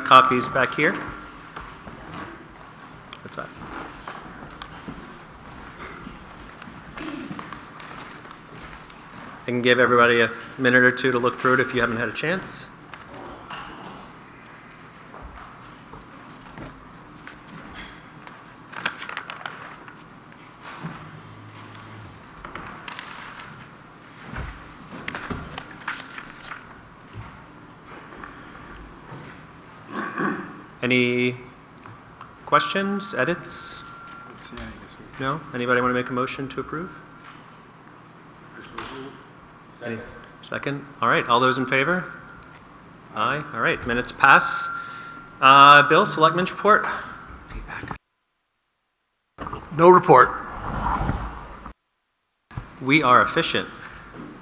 copies back here. What's that? I can give everybody a minute or two to look through it if you haven't had a chance. Any questions, edits? No? Anybody want to make a motion to approve? Second. All right. All those in favor? Aye. All right. Minutes pass. Bill, Selectmen's report. Feedback. No report. We are efficient.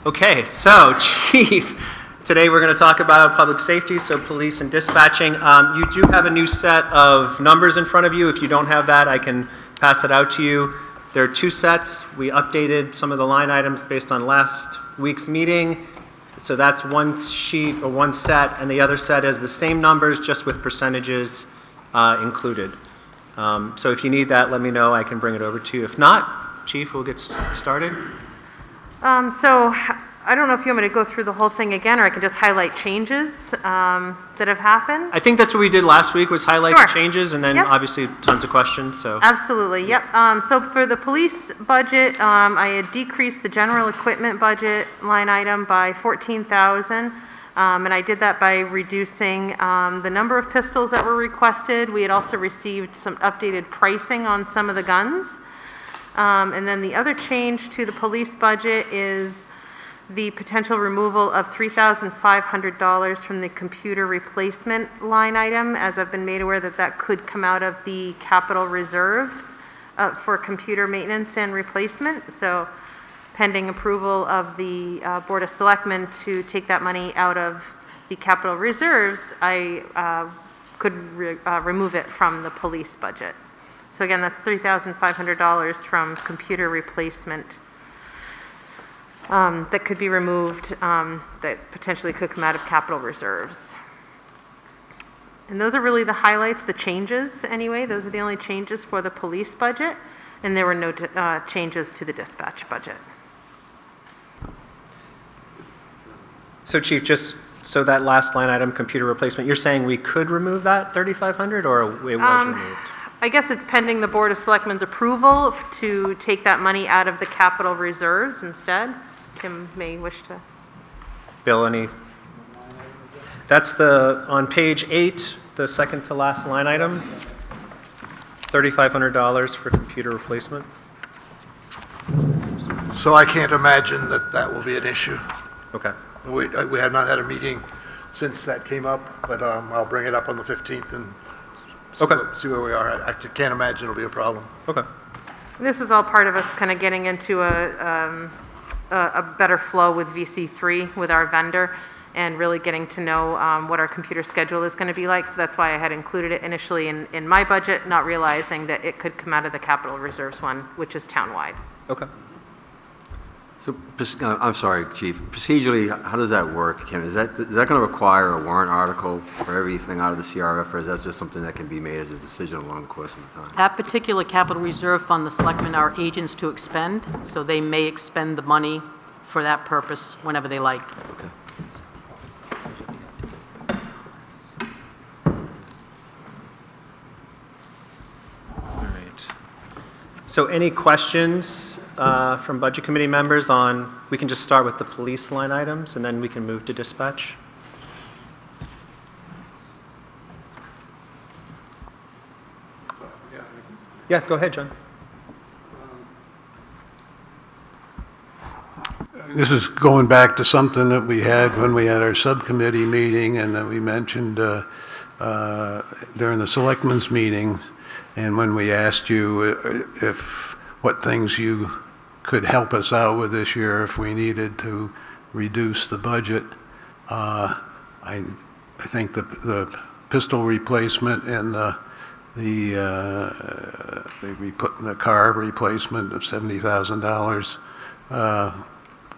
Okay. So, Chief, today we're going to talk about public safety, so police and dispatching. You do have a new set of numbers in front of you. If you don't have that, I can pass it out to you. There are two sets. We updated some of the line items based on last week's meeting. So that's one sheet or one set, and the other set is the same numbers, just with percentages included. So if you need that, let me know. I can bring it over to you. If not, Chief, we'll get started. So I don't know if you want me to go through the whole thing again, or I can just highlight changes that have happened. I think that's what we did last week, was highlight Sure. the changes, and then obviously tons of questions. So Absolutely, yep. So for the police budget, I had decreased the general equipment budget line item by $14,000, and I did that by reducing the number of pistols that were requested. We had also received some updated pricing on some of the guns. And then the other change to the police budget is the potential removal of $3,500 from the computer replacement line item, as I've been made aware that that could come out of the capital reserves for computer maintenance and replacement. So pending approval of the Board of Selectmen to take that money out of the capital reserves, I could remove it from the police budget. So again, that's $3,500 from computer replacement that could be removed, that potentially could come out of capital reserves. And those are really the highlights, the changes anyway. Those are the only changes for the police budget, and there were no changes to the dispatch budget. So Chief, just so that last line item, computer replacement, you're saying we could remove that $3,500, or it was removed? I guess it's pending the Board of Selectmen's approval to take that money out of the capital reserves instead. Kim may wish to. Bill, any? That's the, on page 8, the second to last line item, $3,500 for computer replacement. So I can't imagine that that will be an issue. Okay. We have not had a meeting since that came up, but I'll bring it up on the 15th and see where we are. I can't imagine it'll be a problem. Okay. This is all part of us kind of getting into a better flow with VC3 with our vendor, and really getting to know what our computer schedule is going to be like. So that's why I had included it initially in my budget, not realizing that it could come out of the capital reserves one, which is townwide. Okay. So, I'm sorry, Chief. Procedurally, how does that work, Kim? Is that going to require a warrant article for everything out of the CRF, or is that just something that can be made as a decision along the course of the time? That particular capital reserve fund, the selectmen are agents to expend, so they may expend the money for that purpose whenever they like. Okay. All right. So any questions from Budget Committee members on, we can just start with the police line items, and then we can move to dispatch. Yeah, go ahead, John. This is going back to something that we had when we had our subcommittee meeting, and that we mentioned during the selectmen's meeting, and when we asked you what things you could help us out with this year if we needed to reduce the budget. I think the pistol replacement and the car replacement of $70,000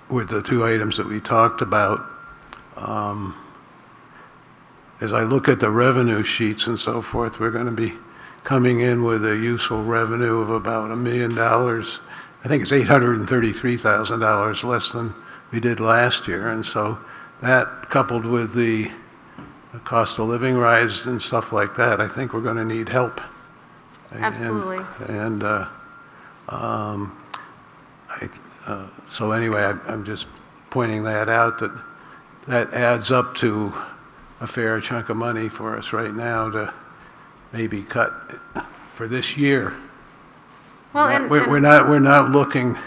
with the two items that we talked about, as I look at the revenue sheets and so forth, we're going to be coming in with a useful revenue of about $1 million. I think it's $833,000 less than we did last year. And so that, coupled with the cost of living rise and stuff like that, I think we're going to need help. Absolutely. So anyway, I'm just pointing that out, that adds up to a fair chunk of money for us right now to maybe cut for this year. Well, We're not looking,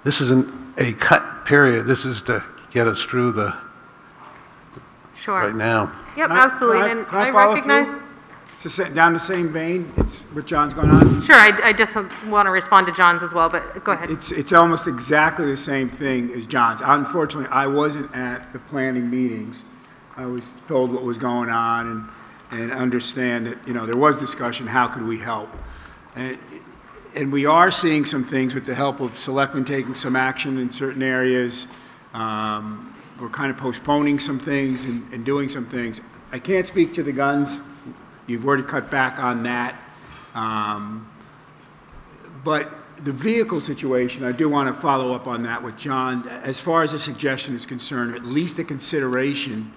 this isn't a cut period, this is to get us through the, sure. right now. Yep, Can I- absolutely, can and can I follow recognize, through? Down the same vein, it's what John's going on. sure, I just want to respond to John's as well, but go ahead. It's almost exactly the same thing as John's. Unfortunately, I wasn't at the planning meetings. I was told what was going on and understand that, there was discussion, how could we help? And we are seeing some things with the help of selectmen taking some action in certain areas. We're kind of postponing some things and doing some things. I can't speak to the guns. You've already cut back on that. But the vehicle situation, I do want to follow up on that with John. As far as a suggestion is concerned, at least a consideration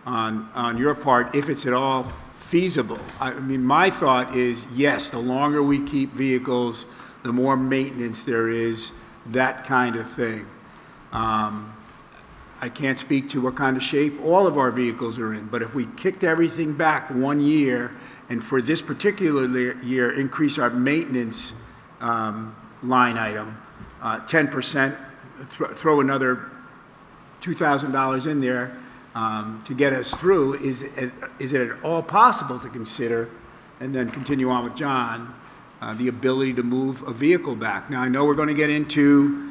on your part, if it's at all feasible. I mean, my thought is, yes, the longer we keep vehicles, the more maintenance there is, that kind of thing. I can't speak to what kind of shape all of our vehicles are in, but if we kicked everything back 1 year and for this particular year increase our maintenance line item 10%, throw another $2,000 in there to get us through, is it at all possible to consider, and then continue on with John, the ability to move a vehicle back? Now, I know we're going to get into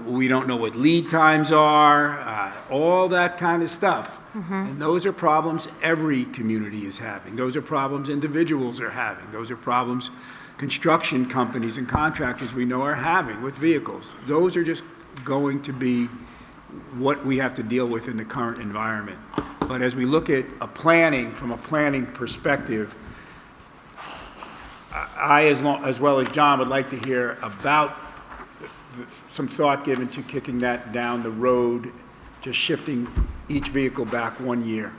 we don't know what lead times are, all that kind of stuff. And those are problems every community is having. Those are problems individuals are having. Those are problems construction companies and contractors we know are having with vehicles. Those are just going to be what we have to deal with in the current environment. But as we look at from a planning perspective, I, as well as John, would like to hear about some thought given to kicking that down the road, just shifting each vehicle back 1 year.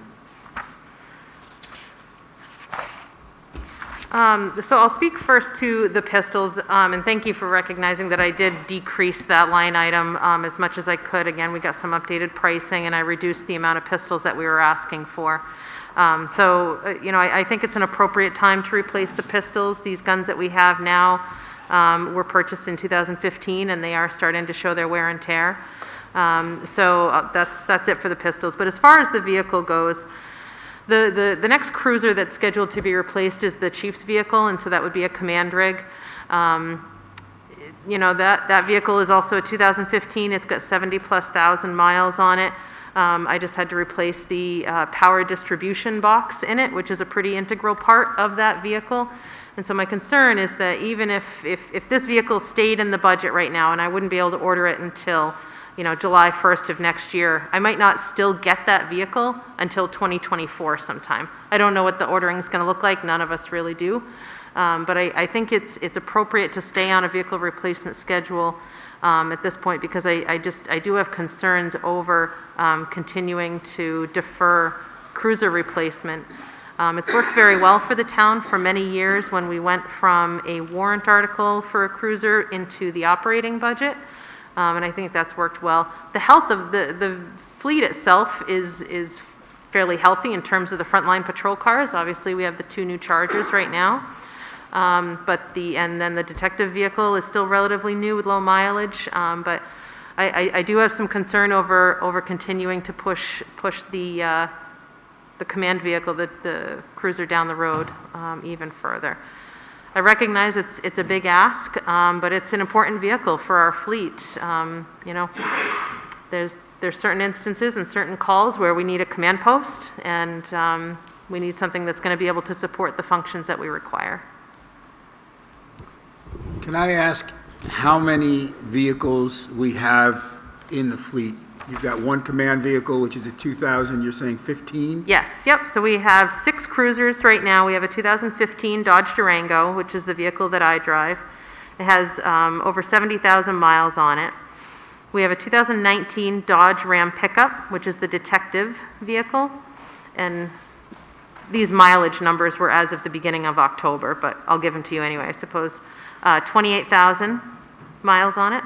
So I'll speak first to the pistols, and thank you for recognizing that I did decrease that line item as much as I could. Again, we got some updated pricing, and I reduced the amount of pistols that we were asking for. I think it's an appropriate time to replace the pistols. These guns that we have now were purchased in 2015, and they are starting to show their wear and tear. That's it for the pistols. But as far as the vehicle goes, the next cruiser that's scheduled to be replaced is the chief's vehicle, and so that would be a command rig. That vehicle is also a 2015. It's got 70,000+ miles on it. I just had to replace the power distribution box in it, which is a pretty integral part of that vehicle. And so my concern is that even if this vehicle stayed in the budget right now, and I wouldn't be able to order it until July 1st of next year, I might not still get that vehicle until 2024 sometime. I don't know what the ordering is going to look like. None of us really do. But I think it's appropriate to stay on a vehicle replacement schedule at this point, because I do have concerns over continuing to defer cruiser replacement. It's worked very well for the town for many years when we went from a warrant article for a cruiser into the operating budget. And I think that's worked well. The health of the fleet itself is fairly healthy in terms of the frontline patrol cars. Obviously, we have the 2 new Chargers right now. And then the detective vehicle is still relatively new with low mileage. But I do have some concern over continuing to push the command vehicle, the cruiser down the road even further. I recognize it's a big ask, but it's an important vehicle for our fleet. There's certain instances and certain calls where we need a command post, and we need something that's going to be able to support the functions that we require. Can I ask how many vehicles we have in the fleet You've got one command vehicle, which is a 2000, you're saying 15? Yes, yep, so we have 6 cruisers right now. We have a 2015 Dodge Durango, which is the vehicle that I drive. It has over 70,000 miles on it. We have a 2019 Dodge Ram pickup, which is the detective vehicle. And these mileage numbers were as of the beginning of October, but I'll give them to you anyway, I suppose. 28,000 miles on it.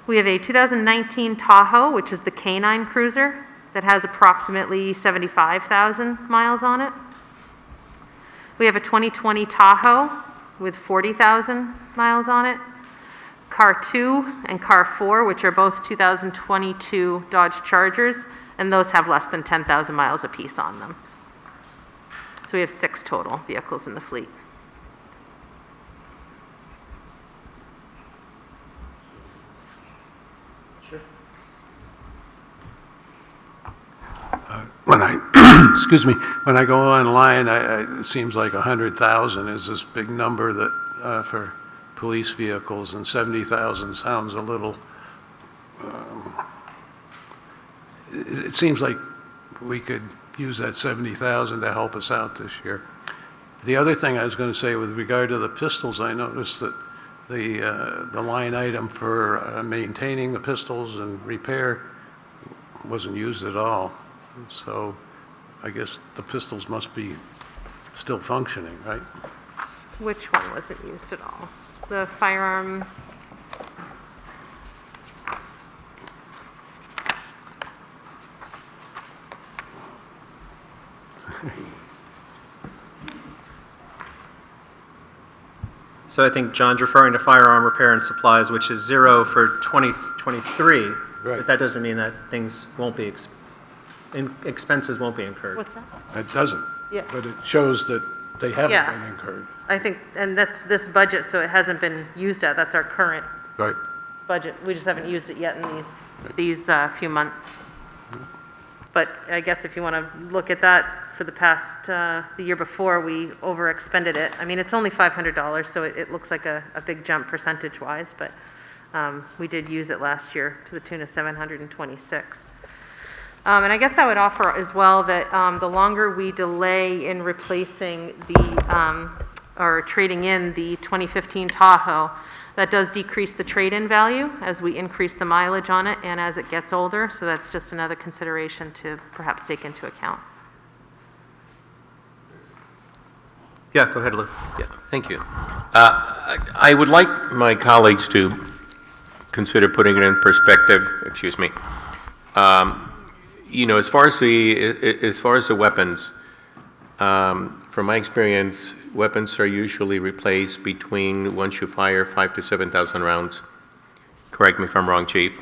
We have a 2019 Tahoe, which is the K9 cruiser, that has approximately 75,000 miles on it. We have a 2020 Tahoe with 40,000 miles on it. Car 2 and Car 4, which are both 2022 Dodge Chargers, and those have less than 10,000 miles apiece on them. So we have 6 total vehicles in the fleet. When I, excuse me, when I go online, it seems like 100,000 is this big number that, for police vehicles, and 70,000 sounds a little, it seems like we could use that 70,000 to help us out this year. The other thing I was going to say with regard to the pistols, I noticed that the line item for maintaining the pistols and repair wasn't used at all. So I guess the pistols must be still functioning, right? Which one wasn't used at all? The firearm, So I think John's referring to firearm repair and supplies, which is 0 for 2023. Right. But that doesn't mean that things won't be, expenses won't be incurred. what's that? It doesn't. Yeah. But it shows that they haven't Yeah. been incurred. I think, and that's this budget, so it hasn't been used at, that's our current Right. budget. We just haven't used it yet in these few months. But I guess if you want to look at that for the past, the year before, we overexpended it. I mean, it's only $500, so it looks like a big jump percentage-wise, but we did use it last year to the tune of $726. And I guess I would offer as well that the longer we delay in replacing or trading in the 2015 Tahoe, that does decrease the trade-in value as we increase the mileage on it and as it gets older. So that's just another consideration to perhaps take into account. Yeah, go ahead, Lou. Yeah, thank you. I would like my colleagues to consider putting it in perspective, excuse me. You know, as far as the weapons, from my experience, weapons are usually replaced between, once you fire, 5,000 to 7,000 rounds. Correct me if I'm wrong, Chief.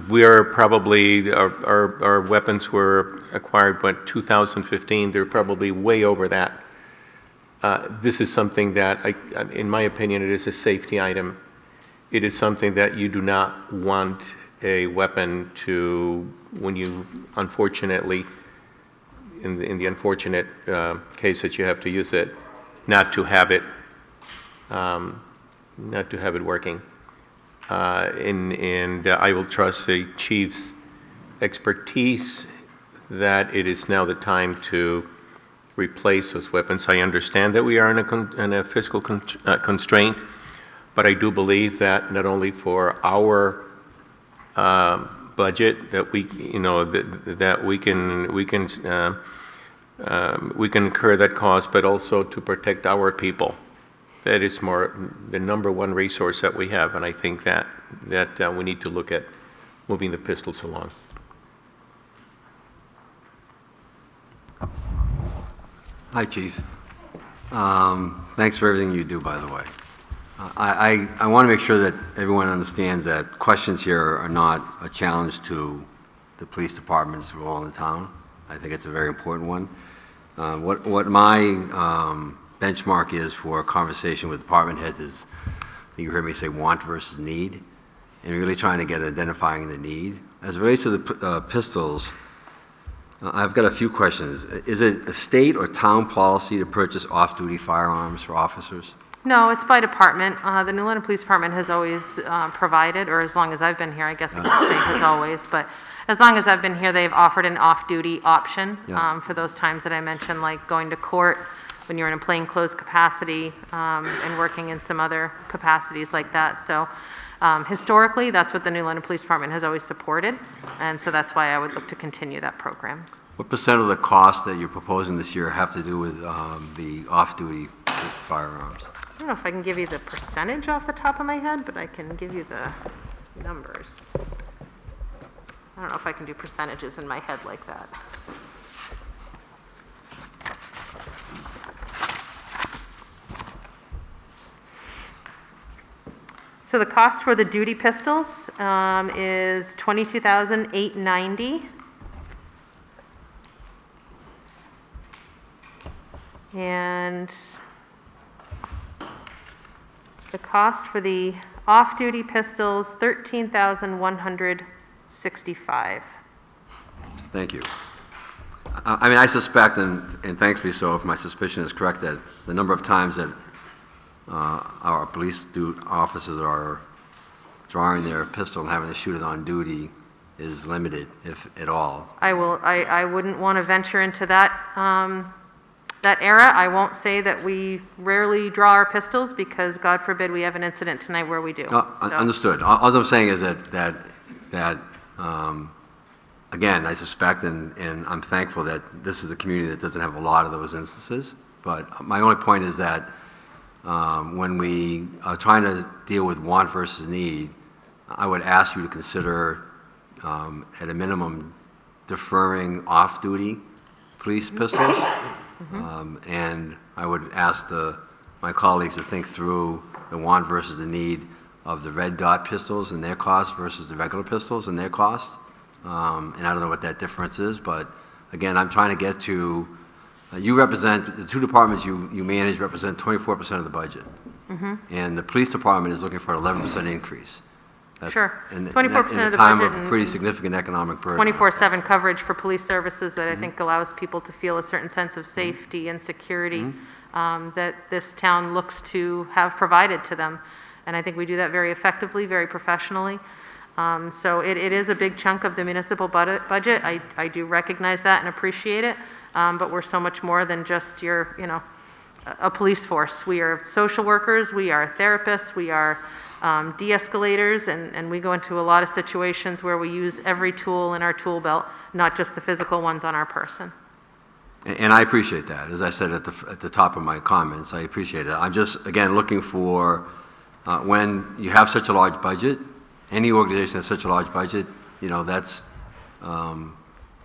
We're probably, our weapons were acquired, what, 2015? They're probably way over that. This is something that, in my opinion, it is a safety item. It is something that you do not want a weapon to, when you unfortunately, in the unfortunate case that you have to use it, not to have it working. And I will trust the chief's expertise that it is now the time to replace those weapons. I understand that we are in a fiscal constraint, but I do believe that not only for our budget that we, you know, that we can incur that cost, but also to protect our people. That is the number one resource that we have, and I think that we need to look at moving the pistols along. Hi, Chief. Thanks for everything you do, by the way. I want to make sure that everyone understands that questions here are not a challenge to the police department's role in the town. I think it's a very important one. What my benchmark is for a conversation with department heads is, I think you heard me say want versus need, and really trying to get identifying the need. As it relates to the pistols, I've got a few questions. Is it a state or town policy to purchase off-duty firearms for officers? No, it's by department. The New London Police Department has always provided, or as long as I've been here, I guess I could say has always, but as long as I've been here, they've offered an off-duty option Yeah. for those times that I mentioned, like going to court when you're in a plainclothes capacity and working in some other capacities like that. So historically, that's what the New London Police Department has always supported, and so that's why I would look to continue that program. What percent of the cost that you're proposing this year have to do with the off-duty firearms? I don't know if I can give you the percentage off the top of my head, but I can give you the numbers. I don't know if I can do percentages in my head like that. So the cost for the duty pistols is $22,890. And the cost for the off-duty pistols, $13,165. Thank you. I mean, I suspect, and thankfully so, if my suspicion is correct, that the number of times that our police officers are drawing their pistol and having to shoot it on duty is limited, if at all. I wouldn't want to venture into that, that era. I won't say that we rarely draw our pistols because, God forbid, we have an incident tonight where we do. So- Understood. All I'm saying is that again, I suspect, and I'm thankful that this is a community that doesn't have a lot of those instances, but my only point is that when we are trying to deal with want versus need, I would ask you to consider, at a minimum, deferring off-duty police pistols. And I would ask my colleagues to think through the want versus the need of the red dot pistols and their cost versus the regular pistols and their cost. And I don't know what that difference is, but again, I'm trying to get to, you represent, the two departments you manage represent 24% of the budget. And the police department is looking for an 11% increase. That's Sure. 24% in a of the time budget of and- pretty significant economic burden. 24/7 coverage for police services that I think allows people to feel a certain sense of safety and security that this town looks to have provided to them. And I think we do that very effectively, very professionally. So it is a big chunk of the municipal budget. I do recognize that and appreciate it. But we're so much more than just your, a police force. We are social workers, we are therapists, we are de-escalators, and we go into a lot of situations where we use every tool in our tool belt, not just the physical ones on our person. And I appreciate that. As I said at the top of my comments, I appreciate it. I'm just, again, looking for, when you have such a large budget, any organization has such a large budget, that's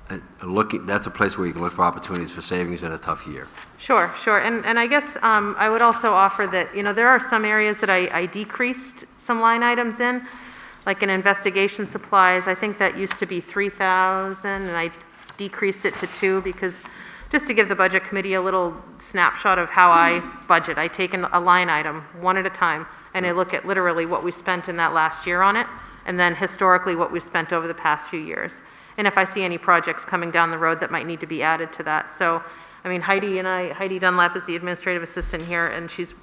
that's a place where you can look for opportunities for savings in a tough year. Sure. And I guess I would also offer that, there are some areas that I decreased some line items in, like in investigation supplies. I think that used to be 3,000, and I decreased it to 2 because, just to give the budget committee a little snapshot of how I budget, I take a line item one at a time, and I look at literally what we spent in that last year on it, and then historically what we've spent over the past few years. And if I see any projects coming down the road that might need to be added to that. So, I mean, Heidi Dunlap is the administrative assistant here, and she's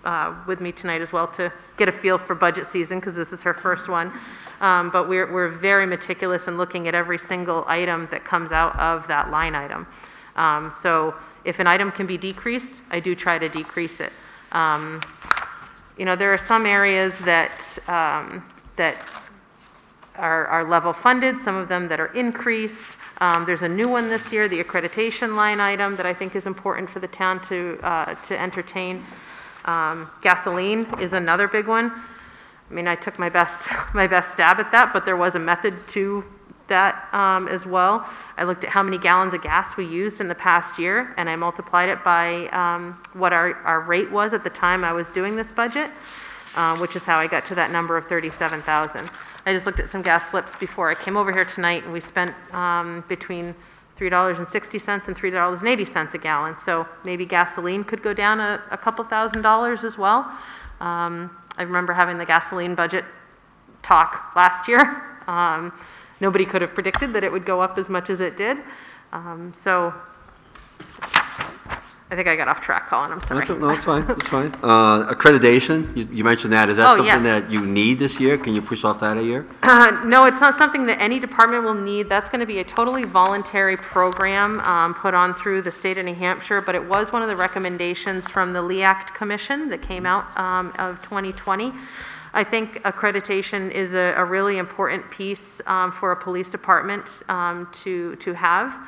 with me tonight as well to get a feel for budget season, because this is her first one. But we're very meticulous in looking at every single item that comes out of that line item. So if an item can be decreased, I do try to decrease it. There are some areas that are level funded, some of them that are increased. There's a new one this year, the accreditation line item, that I think is important for the town to entertain. Gasoline is another big one. I mean, I took my best stab at that, but there was a method to that as well. I looked at how many gallons of gas we used in the past year, and I multiplied it by what our rate was at the time I was doing this budget, which is how I got to that number of 37,000. I just looked at some gas slips before I came over here tonight, and we spent between $3.60 and $3.80 a gallon. So maybe gasoline could go down a couple $1,000s as well. I remember having the gasoline budget talk last year. Nobody could have predicted that it would go up as much as it did. So I think I got off track, Colin, I'm sorry. No, that's fine, that's fine. Accreditation, you mentioned that. Is that Oh, something yes. that you need this year? Can you push off that a year? No, it's not something that any department will need. That's going to be a totally voluntary program put on through the state of New Hampshire, but it was one of the recommendations from the Lee Act Commission that came out of 2020. I think accreditation is a really important piece for a police department to have.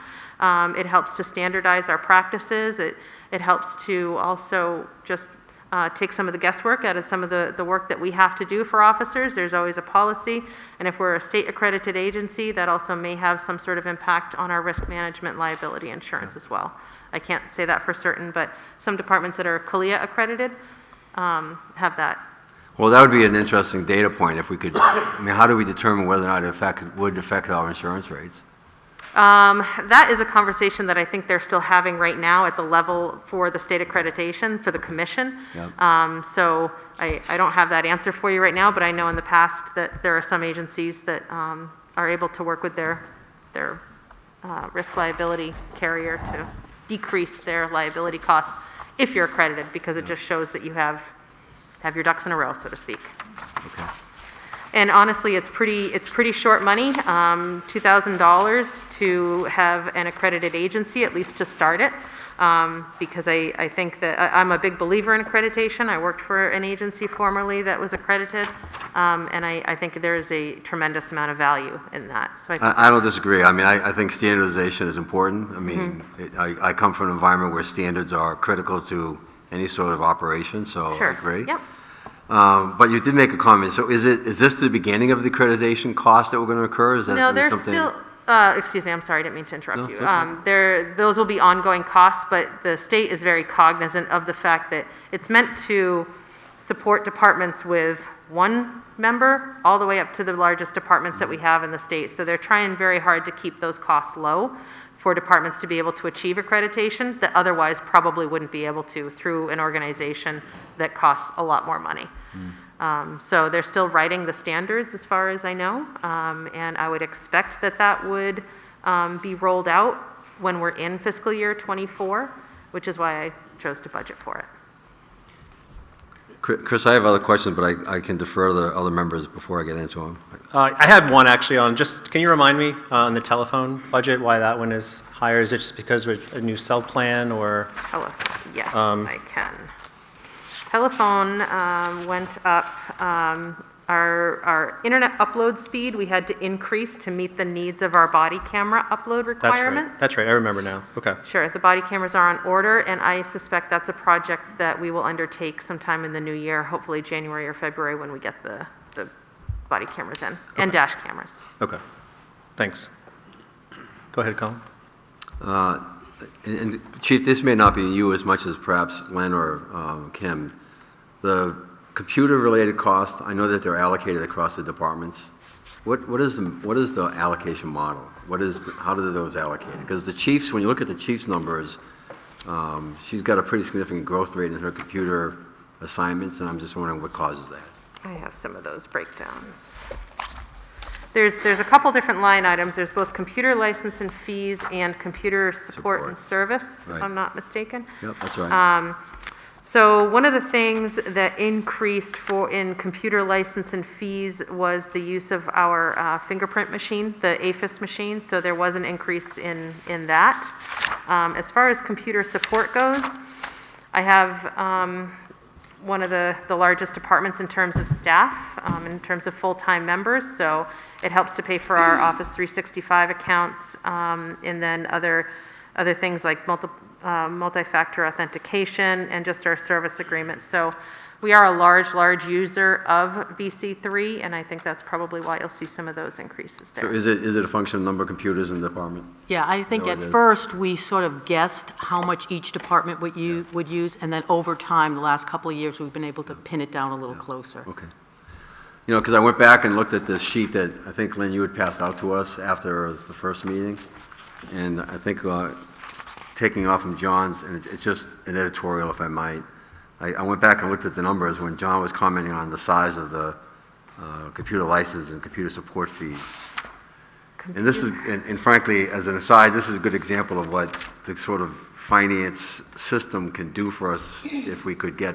It helps to standardize our practices. It helps to also just take some of the guesswork out of some of the work that we have to do for officers. There's always a policy, and if we're a state accredited agency, that also may have some sort of impact on our risk management liability insurance as well. I can't say that for certain, but some departments that are CALIA accredited have that. Well, that would be an interesting data point if we could, I mean, how do we determine whether or not it would affect our insurance rates? That is a conversation that I think they're still having right now at the level for the state accreditation for the commission. Yep. So I don't have that answer for you right now, but I know in the past that there are some agencies that are able to work with their risk liability carrier to decrease their liability costs if you're accredited, because it just shows that you have your ducks in a row, so to speak. Okay. And honestly, it's pretty short money, $2,000 to have an accredited agency, at least to start it, because I think that I'm a big believer in accreditation. I worked for an agency formerly that was accredited, and I think there is a tremendous amount of value in that. So I don't disagree. I mean, I think standardization is important. I mean, I come from an environment where standards are critical to any sort of operation, so I agree. Yep. But you did make a comment. So is this the beginning of the accreditation cost that we're going to incur? Is that No, there's something? still, excuse me, I'm sorry, I didn't mean to interrupt No, you. it's okay. Those will be ongoing costs, but the state is very cognizant of the fact that it's meant to support departments with one member all the way up to the largest departments that we have in the state. So they're trying very hard to keep those costs low for departments to be able to achieve accreditation that otherwise probably wouldn't be able to through an organization that costs a lot more money. So they're still writing the standards as far as I know, and I would expect that would be rolled out when we're in fiscal year '24, which is why I chose to budget for it. Chris, I have other questions, but I can defer to the other members before I get into them. I had one actually on can you remind me on the telephone budget, why that one is higher? Is it just because we're a new cell plan or? Yes, I can. Telephone went up. Our internet upload speed, we had to increase to meet the needs of our body camera upload requirements. That's right, I remember now, okay. Sure, the body cameras are on order, and I suspect that's a project that we will undertake sometime in the new year, hopefully January or February when we get the body cameras in, and dash cameras. Okay, thanks. Go ahead, Colin. And Chief, this may not be you as much as perhaps Len or Kim. The computer-related costs, I know that they're allocated across the departments. What is the allocation model? How do those allocate? Because the chiefs, when you look at the chief's numbers, she's got a pretty significant growth rate in her computer assignments, and I'm just wondering what causes that. I have some of those breakdowns. There's a couple different line items. There's both computer license and fees and computer support and service, Right. if I'm not mistaken. Yep, that's right. So one of the things that increased in computer license and fees was the use of our fingerprint machine, the AFIS machine, so there was an increase in that. As far as computer support goes, I have one of the largest departments in terms of staff, in terms of full-time members, so it helps to pay for our Office 365 accounts, and then other things like multi-factor authentication and just our service agreements. So we are a large user of VC3, and I think that's probably why you'll see some of those increases So there. is it a function of number of computers in the department? Yeah, I think No, at it is. first, we sort of guessed how much each department would use, and then over time, the last couple of years, we've been able to pin it down a little closer. Okay. You know, because I went back and looked at this sheet that I think, Lynn, you had passed out to us after the first meeting, and I think taking off from John's, and it's just an editorial, if I might. I went back and looked at the numbers when John was commenting on the size of the computer license and computer support fees. And this is, and frankly, as an aside, this is a good example of what the sort of finance system can do for us if we could get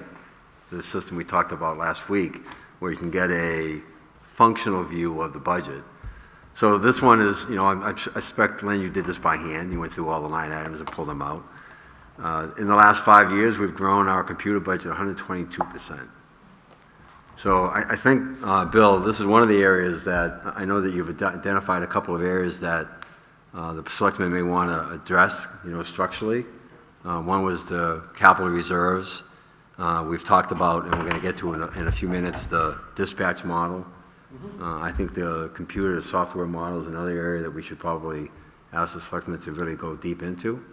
the system we talked about last week, where you can get a functional view of the budget. So this one is, I expect, Lynn, you did this by hand. You went through all the line items and pulled them out. In the last 5 years, we've grown our computer budget 122%. So I think, Bill, this is one of the areas that I know that you've identified a couple of areas that the selectmen may want to address, structurally. One was the capital reserves. We've talked about, and we're going to get to in a few minutes, the dispatch model. I think the computer software model is another area that we should probably ask the selectmen to really go deep into.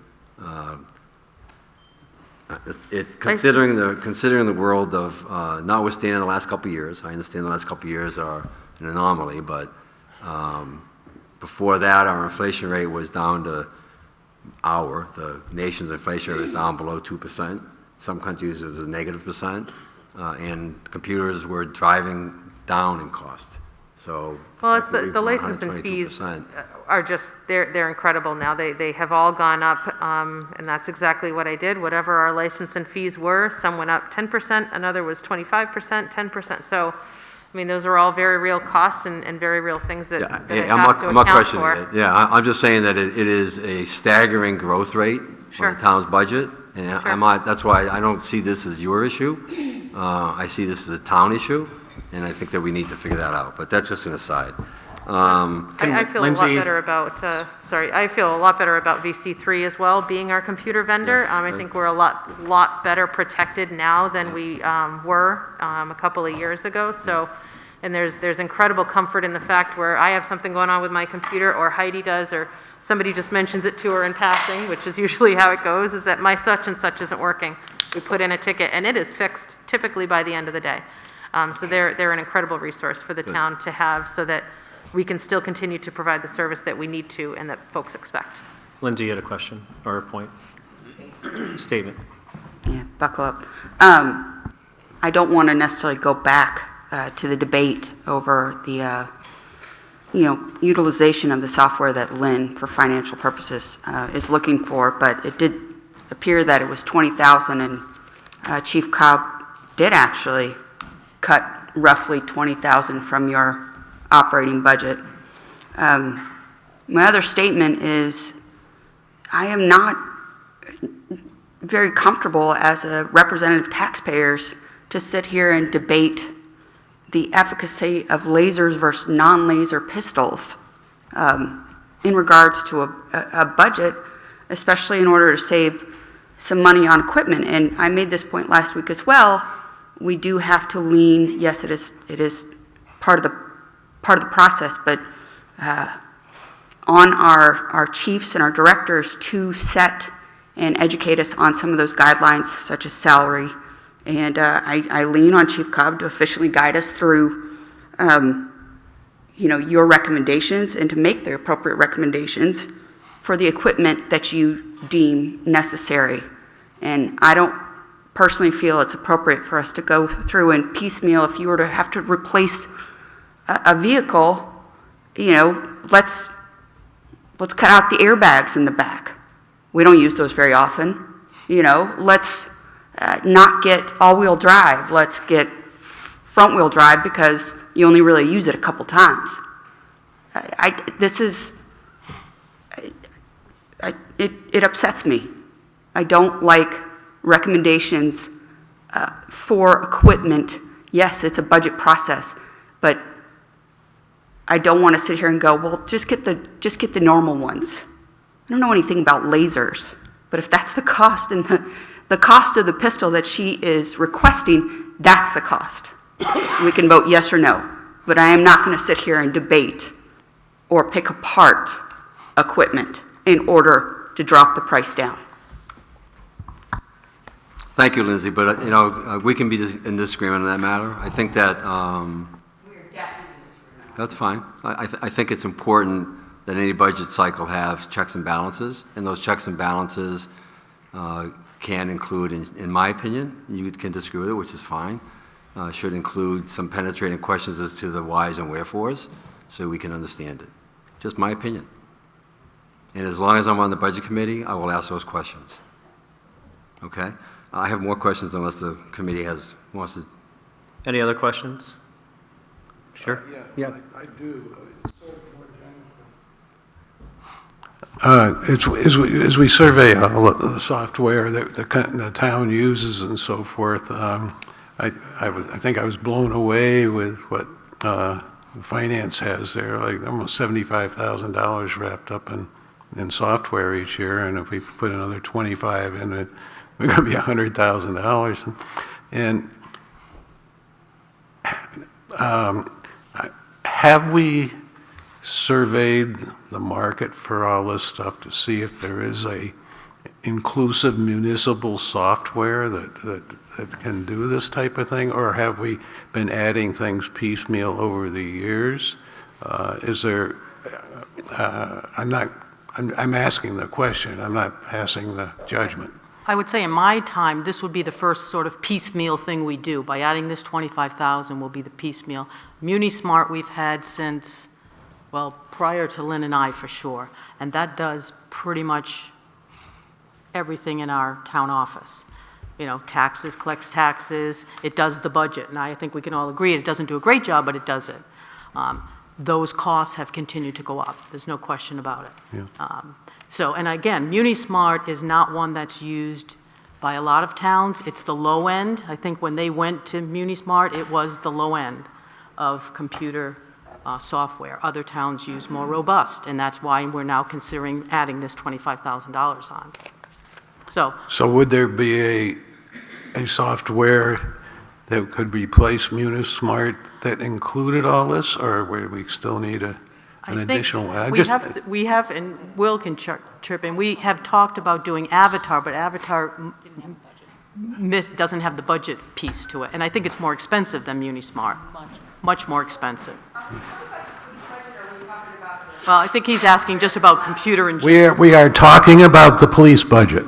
Considering the world of, notwithstanding the last couple of years, I understand the last couple of years are an anomaly, but before that, our inflation rate was down to the nation's inflation rate was down below 2%. Some countries it was a -%, and computers were driving down in cost. So, well, it's the license and fees are just, they're incredible now. They have all gone up, and that's exactly what I did. Whatever our license and fees were, some went up 10%, another was 25%, 10%. So, I mean, those are all very real costs and very real things that I have to account for. I'm not questioning it. Yeah, I'm just saying that it is a staggering growth rate Sure. on the town's budget, and Sure. that's why I don't see this as your issue. I see this as a town issue, and I think that we need to figure that out. But that's just an aside. I feel Lindsay- a lot better about, I feel a lot better about VC3 as well, being our computer vendor. I think we're a lot better protected now than we were a couple of years ago. So, and there's incredible comfort in the fact where I have something going on with my computer, or Heidi does, or somebody just mentions it to her in passing, which is usually how it goes, is that my such and such isn't working. We put in a ticket, and it is fixed typically by the end of the day. So they're an incredible resource for the town to have, so that we can still continue to provide the service that we need to and that folks expect. Lindsay, you had a question or a point? Statement. Yeah, buckle up. I don't want to necessarily go back to the debate over the, utilization of the software that Lynn, for financial purposes, is looking for, but it did appear that it was $20,000, and Chief Cobb did actually cut roughly $20,000 from your operating budget. My other statement is I am not very comfortable as a representative of taxpayers to sit here and debate the efficacy of lasers versus non-laser pistols in regards to a budget, especially in order to save some money on equipment. And I made this point last week as well. We do have to lean, yes, it is part of the process, but on our chiefs and our directors to set and educate us on some of those guidelines, such as salary. And I lean on Chief Cobb to officially guide us through, your recommendations and to make the appropriate recommendations for the equipment that you deem necessary. And I don't personally feel it's appropriate for us to go through and piecemeal. If you were to have to replace a vehicle, let's cut out the airbags in the back. We don't use those very often. Let's not get all-wheel drive. Let's get front-wheel drive because you only really use it a couple times. It upsets me. I don't like recommendations for equipment. Yes, it's a budget process, but I don't want to sit here and go, well, just get the normal ones. I don't know anything about lasers, but if that's the cost, and the cost of the pistol that she is requesting, that's the cost. We can vote yes or no, but I am not going to sit here and debate or pick apart equipment in order to drop the price down. Thank you, Lindsay, but, we can be in disagreement on that matter. I think that, that's fine. I think it's important that any budget cycle have checks and balances, and those checks and balances can include, in my opinion, you can disagree with it, which is fine, should include some penetrating questions as to the whys and wherefores, so we can understand it. Just my opinion. And as long as I'm on the budget committee, I will ask those questions. Okay. I have more questions unless the committee wants to. Any other questions? Sure. Yeah. I do. As we survey all of the software that the town uses and so forth, I think I was blown away with what finance has there, like almost $75,000 wrapped up in software each year, and if we put another 25 in it, we're going to be $100,000. And have we surveyed the market for all this stuff to see if there is a inclusive municipal software that can do this type of thing, or have we been adding things piecemeal over the years? Is there? I'm asking the question. I'm not passing the judgment. I would say in my time, this would be the first sort of piecemeal thing we do. By adding this 25,000 will be the piecemeal. MuniSmart we've had since, well, prior to Lynn and I for sure, and that does pretty much everything in our town office. You know, taxes, collects taxes, it does the budget, and I think we can all agree it doesn't do a great job, but it does it. Those costs have continued to go up. There's no question about it. Yeah. So, and again, MuniSmart is not one that's used by a lot of towns. It's the low end. I think when they went to MuniSmart, it was the low end of computer software. Other towns use more robust, and that's why we're now considering adding this $25,000 on. So would there be a software that could replace MuniSmart that included all this, or would we still need an additional one? We have, and Will can chirp in, we have talked about doing Avatar, but Avatar doesn't have the budget piece to it, and I think it's more expensive than MuniSmart. Much more expensive. Well, I think he's asking just about computer and... We are talking about the police budget.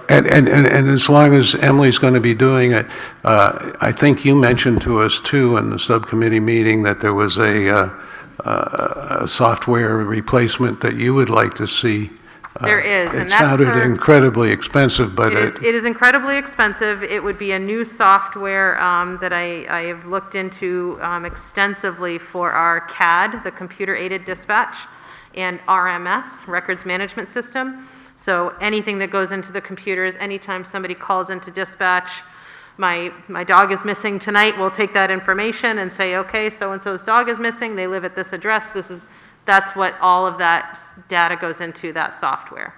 And as long as Emily's going to be doing it, I think you mentioned to us too in the subcommittee meeting that there was a software replacement that you would like to see. There is, and it that's sounded incredibly expensive, but it is incredibly expensive. It would be a new software that I have looked into extensively for our CAD, the computer-aided dispatch, and RMS, records management system. So anything that goes into the computers, anytime somebody calls into dispatch, my dog is missing tonight, we'll take that information and say, okay, so-and-so's dog is missing, they live at this address, that's what all of that data goes into, that software.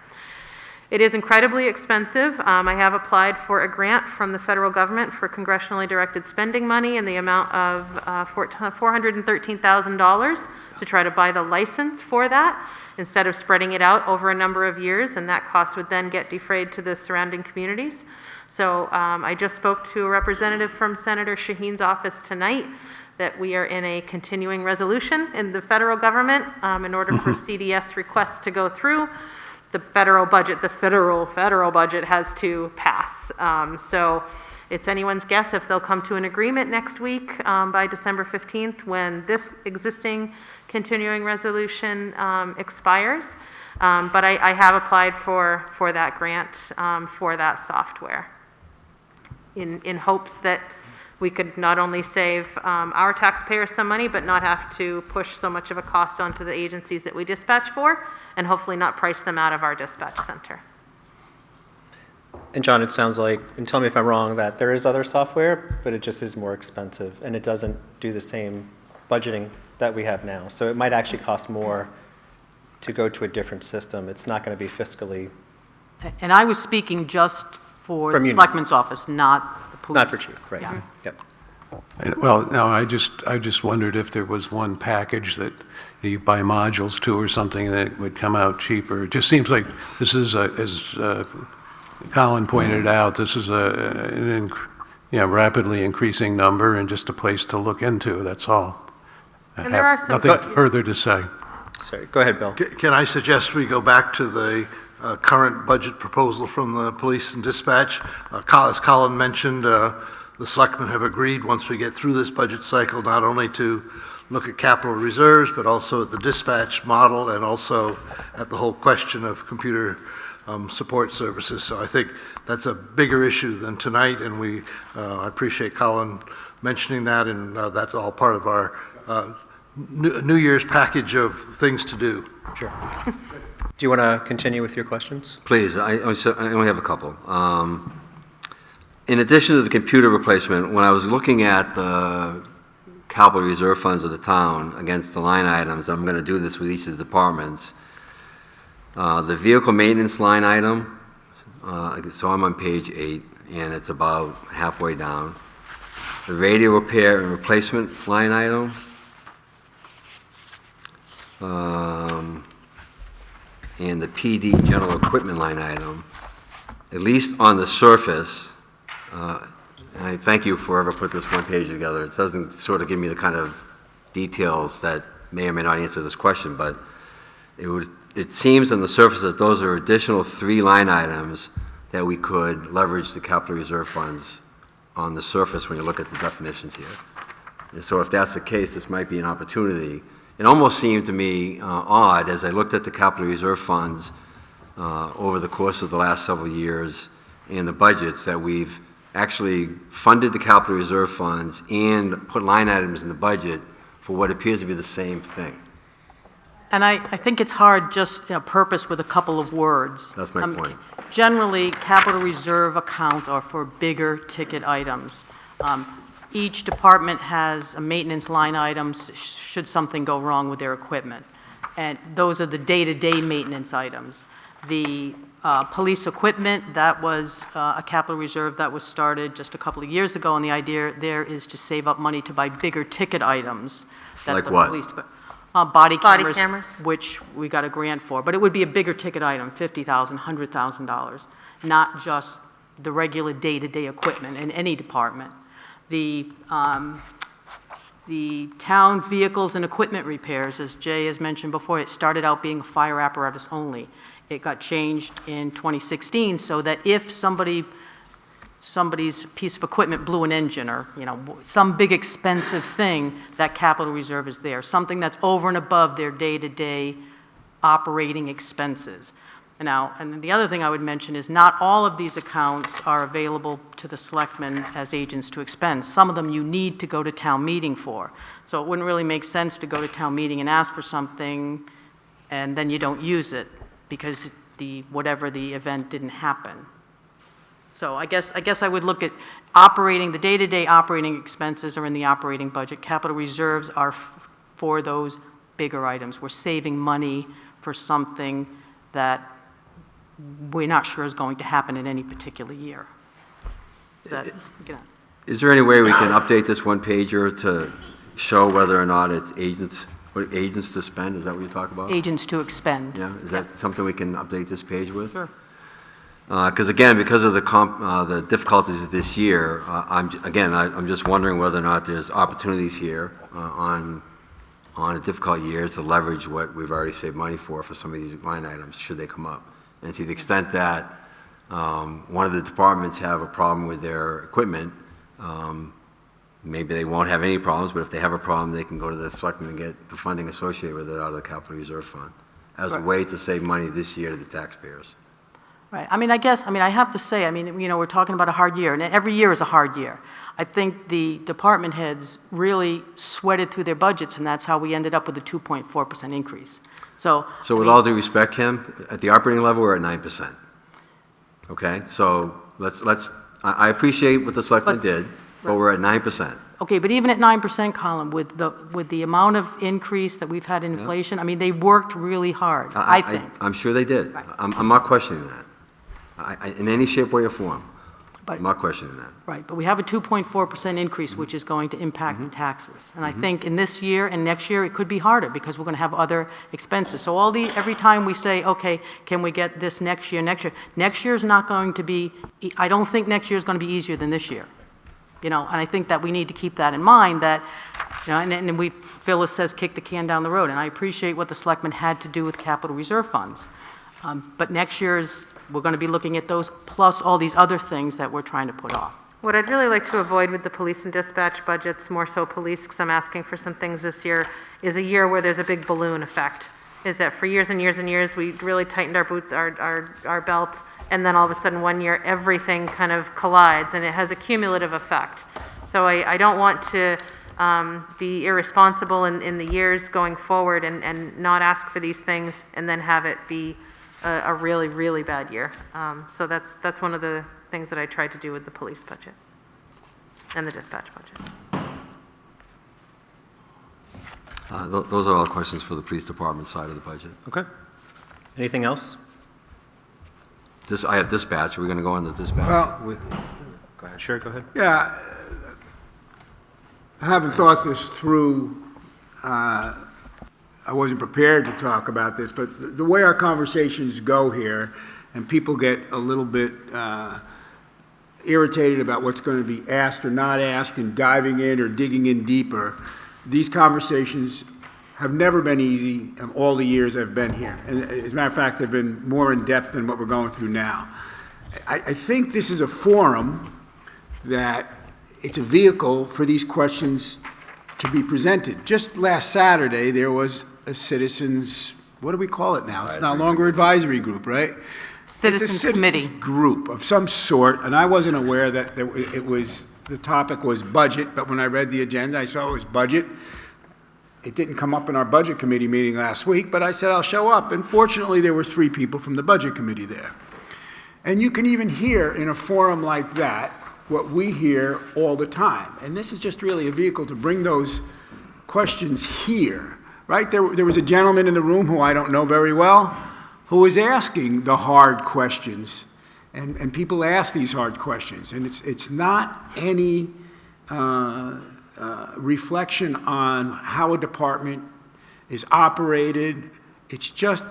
It is incredibly expensive. I have applied for a grant from the federal government for congressionally directed spending money in the amount of $413,000 to try to buy the license for that instead of spreading it out over a number of years, and that cost would then get defrayed to the surrounding communities. So I just spoke to a representative from Senator Shaheen's office tonight that we are in a continuing resolution in the federal government in order for CDS requests to go through. The federal budget has to pass. So it's anyone's guess if they'll come to an agreement next week by December 15th when this existing continuing resolution expires. But I have applied for that grant for that software in hopes that we could not only save our taxpayers some money, but not have to push so much of a cost onto the agencies that we dispatch for, and hopefully not price them out of our dispatch center. And John, it sounds like, and tell me if I'm wrong, that there is other software, but it just is more expensive, and it doesn't do the same budgeting that we have now. So it might actually cost more to go to a different system. It's not going to be fiscally... And I was speaking just for the Selectmen's office, not the police. Not for chief, right. Yeah. Yep. well, no, I just wondered if there was one package that you buy modules to or something that would come out cheaper. It just seems like this is, as Colin pointed out, this is a rapidly increasing number and just a place to look into, that's all. And there are some... Nothing further to say. Sorry, go ahead, Bill. Can I suggest we go back to the current budget proposal from the police and dispatch? As Colin mentioned, the selectmen have agreed, once we get through this budget cycle, not only to look at capital reserves, but also at the dispatch model and also at the whole question of computer support services. So I think that's a bigger issue than tonight, and I appreciate Colin mentioning that, and that's all part of our New Year's package of things to do. Sure. Do you want to continue with your questions? Please, I only have a couple. In addition to the computer replacement, when I was looking at the capital reserve funds of the town against the line items, I'm going to do this with each of the departments. The vehicle maintenance line item, so I'm on page 8, and it's about halfway down. The radio repair and replacement line item, and the PD general equipment line item, at least on the surface, and I thank you for whoever put this one page together. It doesn't sort of give me the kind of details that may or may not answer this question, but it seems on the surface that those are additional 3 line items that we could leverage the capital reserve funds on the surface when you look at the definitions here. And so if that's the case, this might be an opportunity. It almost seemed to me odd as I looked at the capital reserve funds over the course of the last several years and the budgets that we've actually funded the capital reserve funds and put line items in the budget for what appears to be the same thing. And I think it's hard just purpose with a couple of words. That's my point. Generally, capital reserve accounts are for bigger ticket items. Each department has a maintenance line item should something go wrong with their equipment. And those are the day-to-day maintenance items. The police equipment, that was a capital reserve that was started just a couple of years ago, and the idea there is to save up money to buy bigger ticket items. Like what? Body Body cameras, cameras. which we got a grant for, but it would be a bigger ticket item, $50,000, $100,000, not just the regular day-to-day equipment in any department. The town vehicles and equipment repairs, as Jay has mentioned before, it started out being fire apparatus only. It got changed in 2016 so that if somebody's piece of equipment blew an engine or, some big expensive thing, that capital reserve is there, something that's over and above their day-to-day operating expenses. Now, and the other thing I would mention is not all of these accounts are available to the selectmen as agents to expend. Some of them you need to go to town meeting for. So it wouldn't really make sense to go to town meeting and ask for something and then you don't use it because whatever the event didn't happen. So I guess I would look at the day-to-day operating expenses are in the operating budget. Capital reserves are for those bigger items. We're saving money for something that we're not sure is going to happen in any particular year. Is there any way we can update this one pager to show whether or not it's agents to spend? Is that what you talk about? Agents to expend. Yeah, is that something we can update this page with? Sure. Because again, because of the difficulties of this year, I'm just wondering whether or not there's opportunities here on a difficult year to leverage what we've already saved money for some of these line items, should they come up. And to the extent that one of the departments have a problem with their equipment, maybe they won't have any problems, but if they have a problem, they can go to the selectmen and get the funding associated with it out of the capital reserve fund as a way to save money this year to the taxpayers. Right. I have to say, we're talking about a hard year, and every year is a hard year. I think the department heads really sweated through their budgets, and that's how we ended up with a 2.4% increase. So with all due respect, Kim, at the operating level, we're at 9%. Okay? So I appreciate what the selectmen did, but we're at 9%. Okay, but even at 9%, Colin, with the amount of increase that we've had in inflation, they worked really hard, I think. I'm sure they did. Right. I'm not questioning that. In any shape, way, or form. I'm not questioning that. Right, but we have a 2.4% increase, which is going to impact the taxes. And I think in this year and next year, it could be harder because we're going to have other expenses. So every time we say, okay, can we get this next year, next year's not going to be, I don't think next year is going to be easier than this year. And I think that we need to keep that in mind that, and Phyllis says kick the can down the road, and I appreciate what the selectmen had to do with capital reserve funds. But next year's, we're going to be looking at those, plus all these other things that we're trying to put off. What I'd really like to avoid with the police and dispatch budgets, more so police, because I'm asking for some things this year, is a year where there's a big balloon effect. is that for years and years and years, we really tightened our boots, our belts, and then all of a sudden, one year, everything kind of collides, and it has a cumulative effect. So I don't want to be irresponsible in the years going forward and not ask for these things and then have it be a really, really bad year. So that's one of the things that I tried to do with the police budget and the dispatch budget. Those are all questions for the police department side of the budget. Okay. Anything else? I have dispatch. Are we going to go on the dispatch? Well, Go ahead. Sure, go ahead. yeah, I haven't thought this through. I wasn't prepared to talk about this, but the way our conversations go here, and people get a little bit irritated about what's going to be asked or not asked and diving in or digging in deeper, these conversations have never been easy in all the years I've been here. And as a matter of fact, they've been more in depth than what we're going through now. I think this is a forum that it's a vehicle for these questions to be presented. Just last Saturday, there was a citizens, what do we call it now? It's no longer advisory group, right? Citizens committee. Group of some sort, and I wasn't aware that the topic was budget, but when I read the agenda, I saw it was budget. It didn't come up in our budget committee meeting last week, but I said I'll show up, and fortunately, there were 3 people from the budget committee there. And you can even hear in a forum like that what we hear all the time. And this is just really a vehicle to bring those questions here, right? There was a gentleman in the room who I don't know very well who was asking the hard questions, and people ask these hard questions. And it's not any reflection on how a department is operated. It's just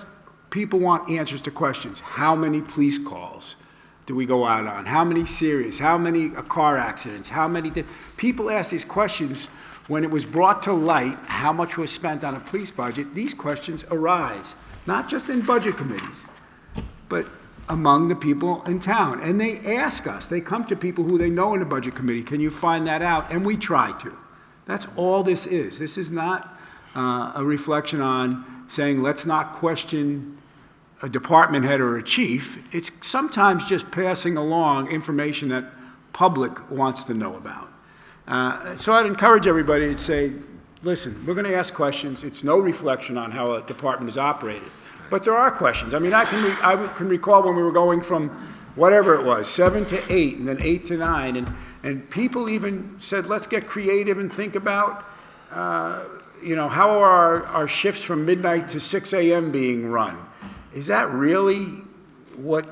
people want answers to questions. How many police calls do we go out on? How many serious? How many car accidents? How many? People ask these questions when it was brought to light how much was spent on a police budget. These questions arise, not just in budget committees, but among the people in town. And they ask us, they come to people who they know in the budget committee, can you find that out? And we try to. That's all this is. This is not a reflection on saying, let's not question a department head or a chief. It's sometimes just passing along information that public wants to know about. So I'd encourage everybody to say, listen, we're going to ask questions. It's no reflection on how a department is operated. But there are questions. I mean, I can recall when we were going from whatever it was, 7 to 8, and then 8 to 9, and people even said, let's get creative and think about, how are our shifts from midnight to 6 a.m. being run? Is that really what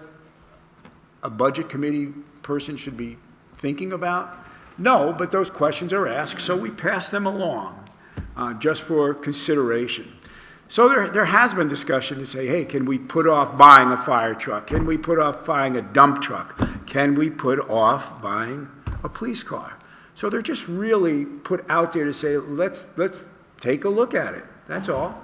a budget committee person should be thinking about? No, but those questions are asked, so we pass them along just for consideration. So there has been discussion to say, hey, can we put off buying a fire truck? Can we put off buying a dump truck? Can we put off buying a police car? So they're just really put out there to say, let's take a look at it. That's all.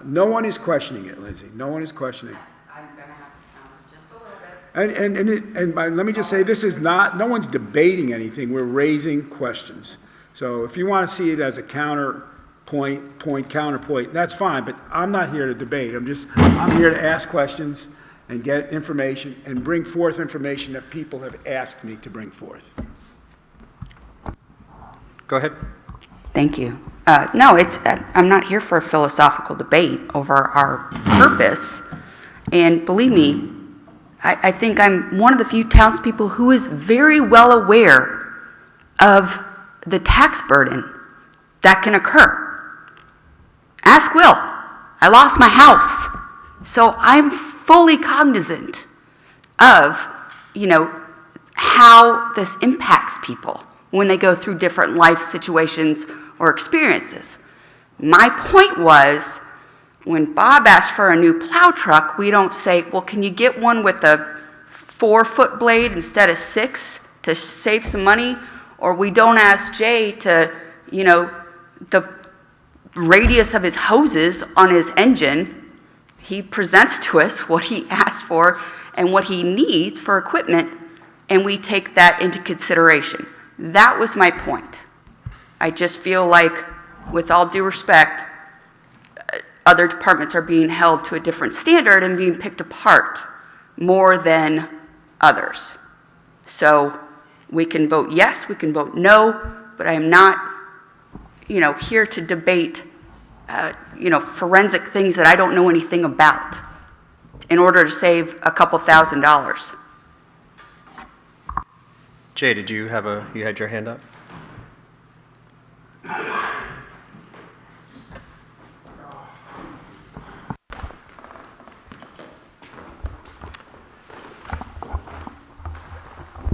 No one is questioning it, Lindsay. No one is questioning it. I'm going to have to counter just a little bit. Let me just say, this is not, no one's debating anything. We're raising questions. So if you want to see it as a counterpoint, that's fine, but I'm not here to debate. I'm here to ask questions and get information and bring forth information that people have asked me to bring forth. Go ahead. Thank you. No, I'm not here for a philosophical debate over our purpose. And believe me, I think I'm one of the few townspeople who is very well aware of the tax burden that can occur. Ask Will. I lost my house. So I'm fully cognizant of, how this impacts people when they go through different life situations or experiences. My point was, when Bob asked for a new plow truck, we don't say, well, can you get one with a 4-foot blade instead of 6 to save some money? Or we don't ask Jay to, the radius of his hoses on his engine. He presents to us what he asked for and what he needs for equipment, and we take that into consideration. That was my point. I just feel like, with all due respect, other departments are being held to a different standard and being picked apart more than others. So we can vote yes, we can vote no, but I am not, here to debate, forensic things that I don't know anything about in order to save a couple $1,000s. Jay, you had your hand up?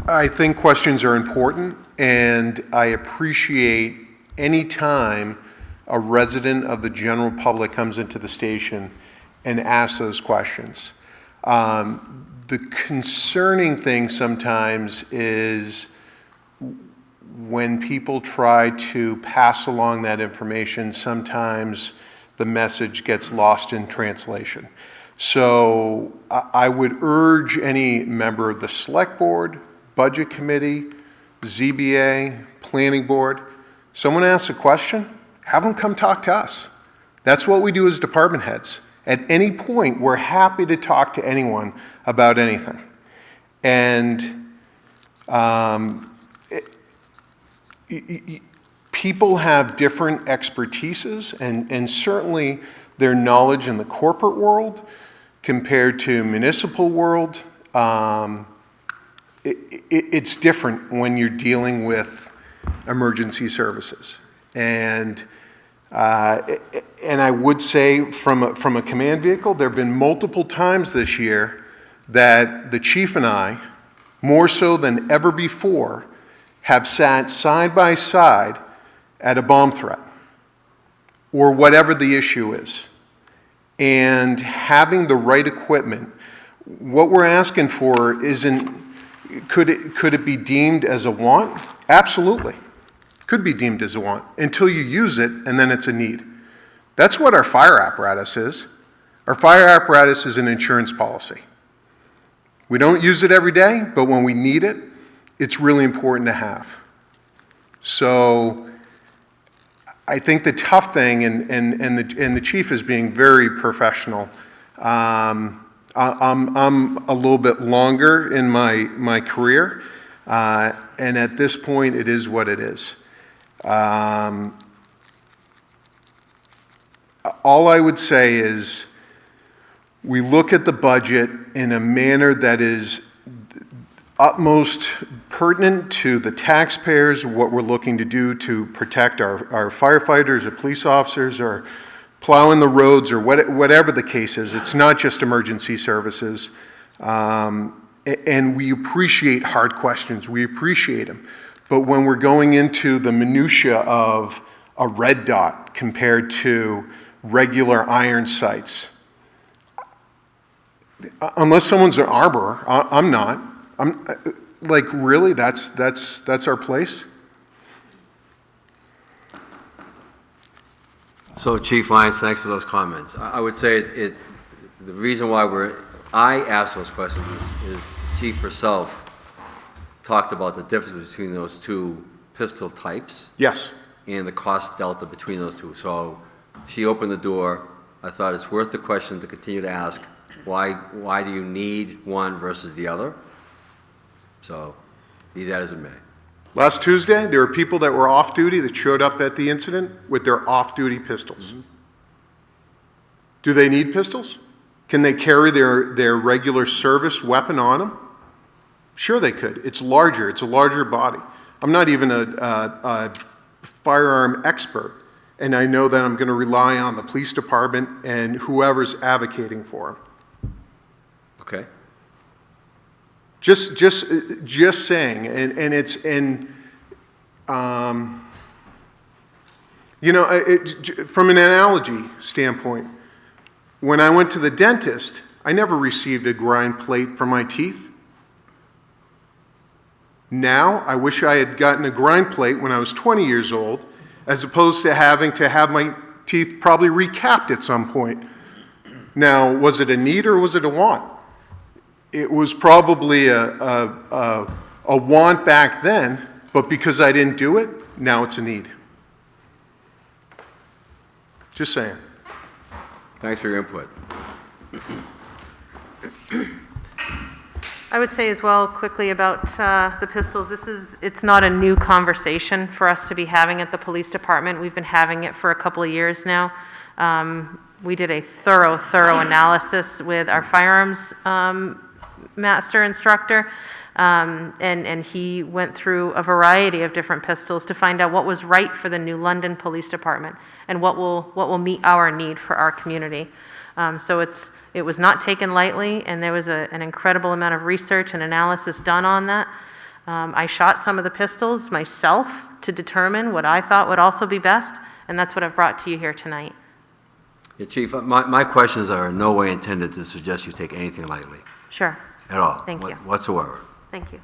I think questions are important, and I appreciate any time a resident of the general public comes into the station and asks those questions. The concerning thing sometimes is when people try to pass along that information, sometimes the message gets lost in translation. So I would urge any member of the Select Board, Budget Committee, ZBA, Planning Board, someone asks a question, have them come talk to us. That's what we do as department heads. At any point, we're happy to talk to anyone about anything. And people have different expertises, and certainly their knowledge in the corporate world compared to municipal world, it's different when you're dealing with emergency services. And I would say from a command vehicle, there have been multiple times this year that the chief and I, more so than ever before, have sat side by side at a bomb threat or whatever the issue is. And having the right equipment, what we're asking for isn't, could it be deemed as a want? Absolutely. Could be deemed as a want until you use it, and then it's a need. That's what our fire apparatus is. Our fire apparatus is an insurance policy. We don't use it every day, but when we need it, it's really important to have. So I think the tough thing, and the chief is being very professional. I'm a little bit longer in my career, and at this point, it is what it is. All I would say is we look at the budget in a manner that is utmost pertinent to the taxpayers, what we're looking to do to protect our firefighters or police officers or plowing the roads or whatever the case is. It's not just emergency services. And we appreciate hard questions. We appreciate them. But when we're going into the minutia of a red dot compared to regular iron sights, unless someone's an armorer, I'm not. I'm like, really? That's our place? So Chief Lyons, thanks for those comments. I would say the reason why I asked those questions is Chief herself talked about the difference between those two pistol types. Yes. And the cost delta between those two. So she opened the door. I thought it's worth the question to continue to ask, why do you need one versus the other? So be that as it may. Last Tuesday, there were people that were off-duty that showed up at the incident with their off-duty pistols. Mm-hmm. Do they need pistols? Can they carry their regular service weapon on them? Sure they could. It's larger. It's a larger body. I'm not even a firearm expert, and I know that I'm going to rely on the police department and whoever's advocating for them. Okay. Just saying, and it's from an analogy standpoint, when I went to the dentist, I never received a grind plate for my teeth. Now, I wish I had gotten a grind plate when I was 20 years old, as opposed to having to have my teeth probably recapped at some point. Now, was it a need or was it a want? It was probably a want back then, but because I didn't do it, now it's a need. Just saying. Thanks for your input. I would say as well quickly about the pistols, it's not a new conversation for us to be having at the police department. We've been having it for a couple of years now. We did a thorough analysis with our firearms master instructor, and he went through a variety of different pistols to find out what was right for the New London Police Department and what will meet our need for our community. So it was not taken lightly, and there was an incredible amount of research and analysis done on that. I shot some of the pistols myself to determine what I thought would also be best, and that's what I've brought to you here tonight. Yeah, Chief, my questions are in no way intended to suggest you take anything lightly, Sure. at all. Thank you. Whatsoever. Thank you.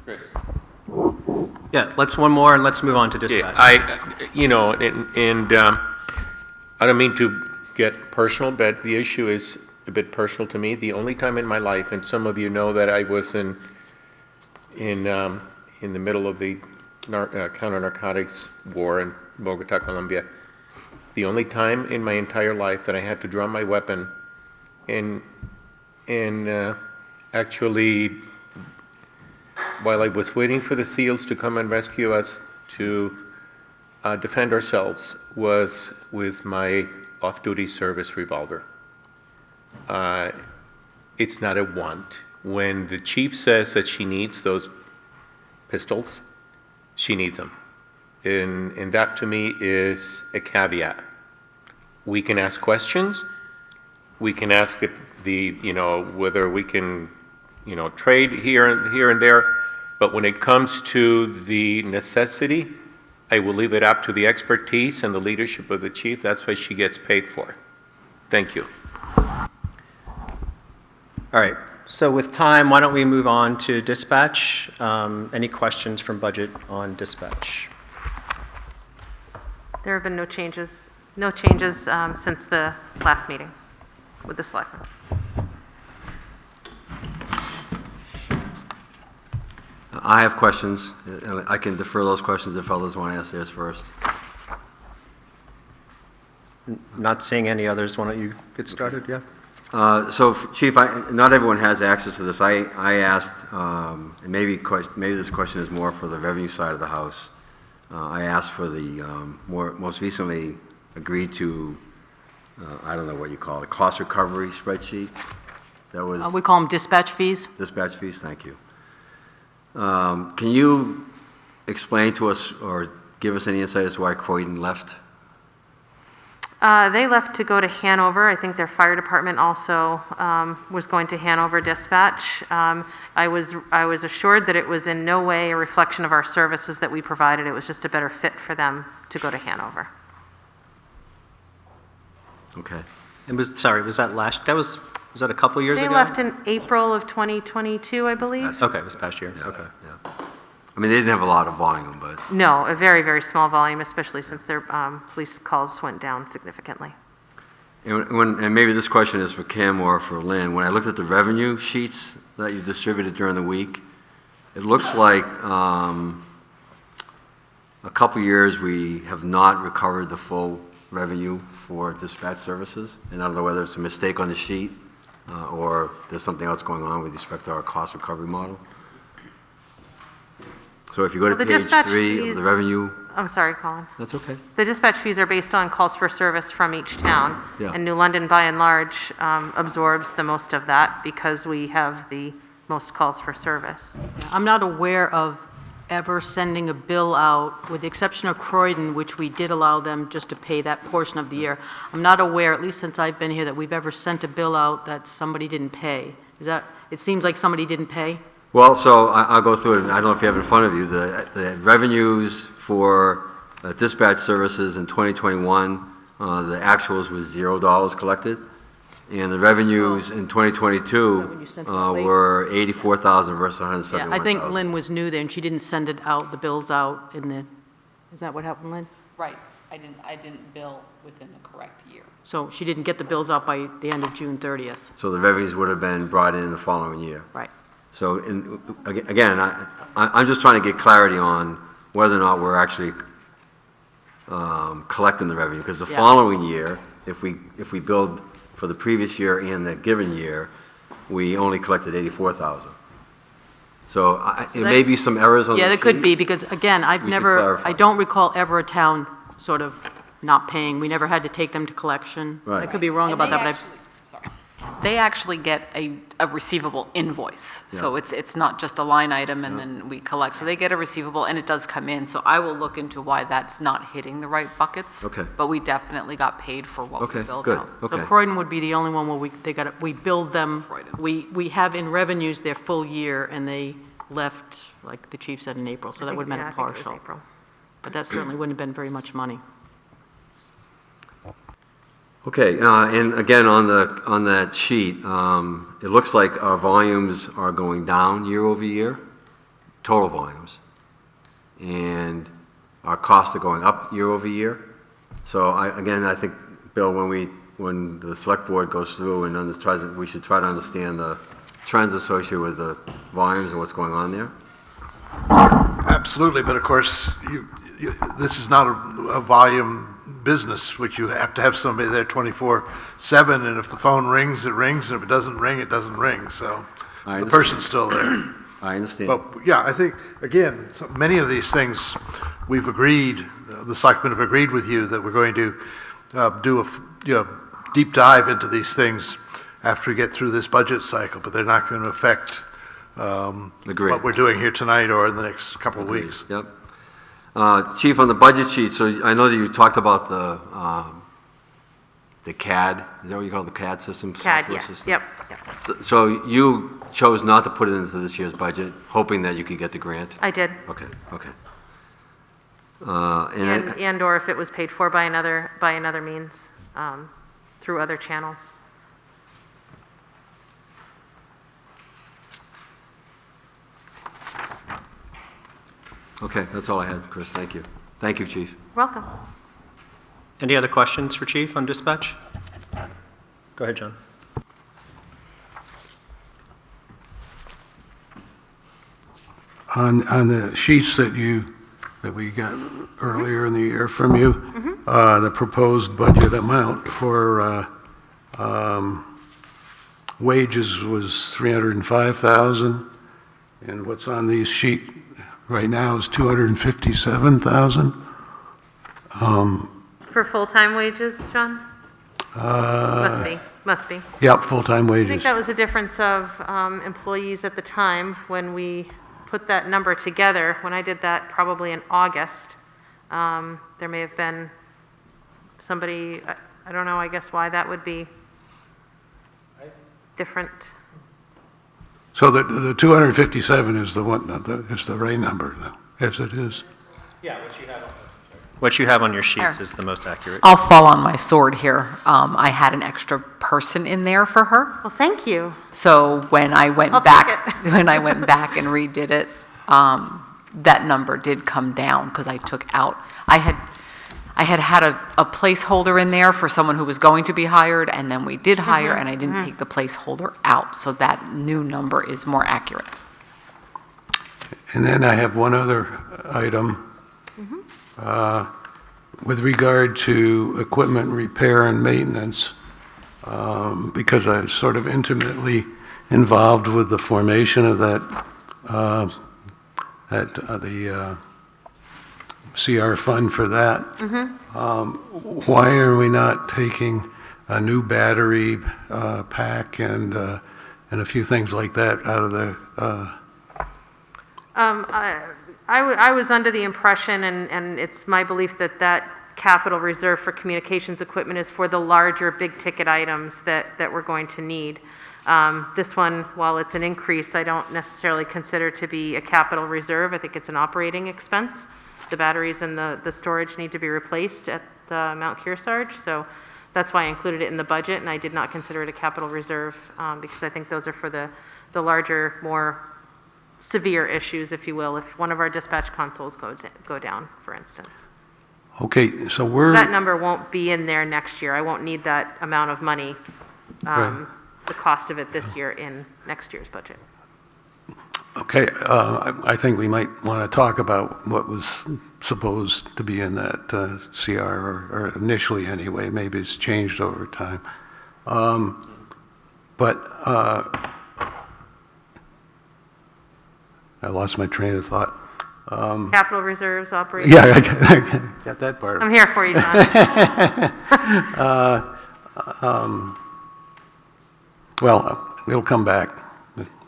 Chris? Yeah, let's one more and let's move on to Yeah, dispatch. I don't mean to get personal, but the issue is a bit personal to me. The only time in my life, and some of you know that I was in the middle of the counter-narcotics war in Bogota, Colombia. The only time in my entire life that I had to draw my weapon and actually, while I was waiting for the SEALs to come and rescue us to defend ourselves, was with my off-duty service revolver. It's not a want. When the chief says that she needs those pistols, she needs them. And that to me is a caveat. We can ask questions. We can ask whether we can, trade here and there. But when it comes to the necessity, I will leave it up to the expertise and the leadership of the chief. That's what she gets paid for. Thank you. All right, so with time, why don't we move on to dispatch? Any questions from budget on dispatch? There have been no changes since the last meeting with the selectmen. I have questions. I can defer those questions if others want to ask theirs first. Not seeing any others, why don't you get started, yeah? So, Chief, not everyone has access to this. I asked, and maybe this question is more for the revenue side of the house. I asked for the most recently agreed to, I don't know what you call it, cost recovery spreadsheet. That was We call them dispatch fees. dispatch fees. Thank you. Can you explain to us or give us any insight as to why Croydon left? They left to go to Hanover. I think their fire department also was going to Hanover Dispatch. I was assured that it was in no way a reflection of our services that we provided. It was just a better fit for them to go to Hanover. Okay. And was that a couple years ago? They left in April of 2022, I believe. Okay, it was past year, okay. Yeah. I mean, they didn't have a lot of volume, but No, a very, very small volume, especially since their police calls went down significantly. and maybe this question is for Kim or for Lynn. When I looked at the revenue sheets that you distributed during the week, it looks like a couple years we have not recovered the full revenue for dispatch services. And I don't know whether it's a mistake on the sheet or there's something else going on with respect to our cost recovery model. So if you go to Well, the page dispatch 3 of fees- the revenue, I'm sorry, Colin. that's okay. The dispatch fees are based on calls for service from each town. Yeah. And New London, by and large, absorbs the most of that because we have the most calls for service. I'm not aware of ever sending a bill out, with the exception of Croydon, which we did allow them just to pay that portion of the year. I'm not aware, at least since I've been here, that we've ever sent a bill out that somebody didn't pay. It seems like somebody didn't pay? Well, so I'll go through it. I don't know if you have it in front of you. The revenues for dispatch services in 2021, the actuals was $0 collected. And the revenues in 2022 when you sent it out late? were $84,000 versus Yeah, $171,000. I think Lynn was new there, and she didn't send it out, the bills out in the, is that what happened, Lynn? Right, I didn't bill within the correct year. So she didn't get the bills out by the end of June 30th. So the revenues would have been brought in the following year. Right. So, again, I'm just trying to get clarity on whether or not we're actually collecting the revenue, because the Yeah. following year, if we billed for the previous year and the given year, we only collected 84,000. So there may be some errors on the sheet. Yeah, there could be, because again, We should I clarify. don't recall ever a town sort of not paying. We never had to take them to collection. Right. I could be wrong And about they that, but actually- sorry. They actually get a receivable invoice. So Yeah. it's not just a line item and then we collect. So they get a receivable and it does come in. So I will look into why that's not hitting the right buckets. Okay. But we definitely got paid for what we Okay, billed good. out. So Okay. Croydon would be the only one where we billed them, Croydon. we have in revenues their full year, and they left, like the chief said, in April, so that would have been a partial. But that certainly wouldn't have been very much money. Okay, and again, on that sheet, it looks like our volumes are going down year over year, total volumes. And our costs are going up year over year. So I think, Bill, when the select board goes through and we should try to understand the trends associated with the volumes and what's going on there. Absolutely, but of course, this is not a volume business, which you have to have somebody there 24/7, and if the phone rings, it rings, and if it doesn't ring, it doesn't ring, so I the understand. person's still there. I understand. But, yeah, I think, again, many of these things, we've agreed, the selectmen have agreed with you that we're going to do a deep dive into these things after we get through this budget cycle, but they're not going to affect Agreed. what we're doing here tonight or in the next couple of Agreed. weeks. Yep. Chief, on the budget sheet, so I know that you talked about the CAD, is that what you call the CAD system? CAD, software yes, system? yep. So you chose not to put it into this year's budget, hoping that you could get the grant? I did. Okay, okay. And/or if it was paid for by another means, through other channels. Okay, that's all I had, Chris, thank you. Thank you, Chief. Welcome. Any other questions for Chief on dispatch? Go ahead, John. On the sheets that we got earlier in the year from you, the proposed budget amount for wages was 305,000, and what's on these sheet right now is 257,000. For full-time wages, John? Must be. Yep, full-time I think wages. that was a difference of employees at the time when we put that number together. When I did that probably in August, there may have been somebody, I don't know, I guess why that would be different. So the 257 is the one, is the right number, though, as it is. Yeah, what you have on your sheets Sure. is the most accurate. I'll fall on my sword here. I had an extra person in there for her. Well, thank you. So when I went I'll take back, when I went back and redid it, that number did come down because I took out, I had a placeholder in there for someone who was going to be hired, and then we did hire, and I didn't take the placeholder out, so that new number is more accurate. And then I have one other item. With regard to equipment repair and maintenance, because I'm sort of intimately involved with the formation of the CR fund for that. Why are we not taking a new battery pack and a few things like that out of the? I was under the impression, and it's my belief that capital reserve for communications equipment is for the larger, big-ticket items that we're going to need. This one, while it's an increase, I don't necessarily consider to be a capital reserve. I think it's an operating expense. The batteries and the storage need to be replaced at Mount Kearsarge, so that's why I included it in the budget, and I did not consider it a capital reserve, because I think those are for the larger, more severe issues, if you will, if one of our dispatch consoles go down, for instance. Okay, so That number won't be in there next year. I won't need that amount of money, Right. the cost of it this year in next year's budget. Okay, I think we might want to talk about what was supposed to be in that CR, or initially anyway, maybe it's changed over time. But I lost my train of thought. Capital reserves, operating. Yeah, I got that part. I'm here for you, John. Well, it'll come back.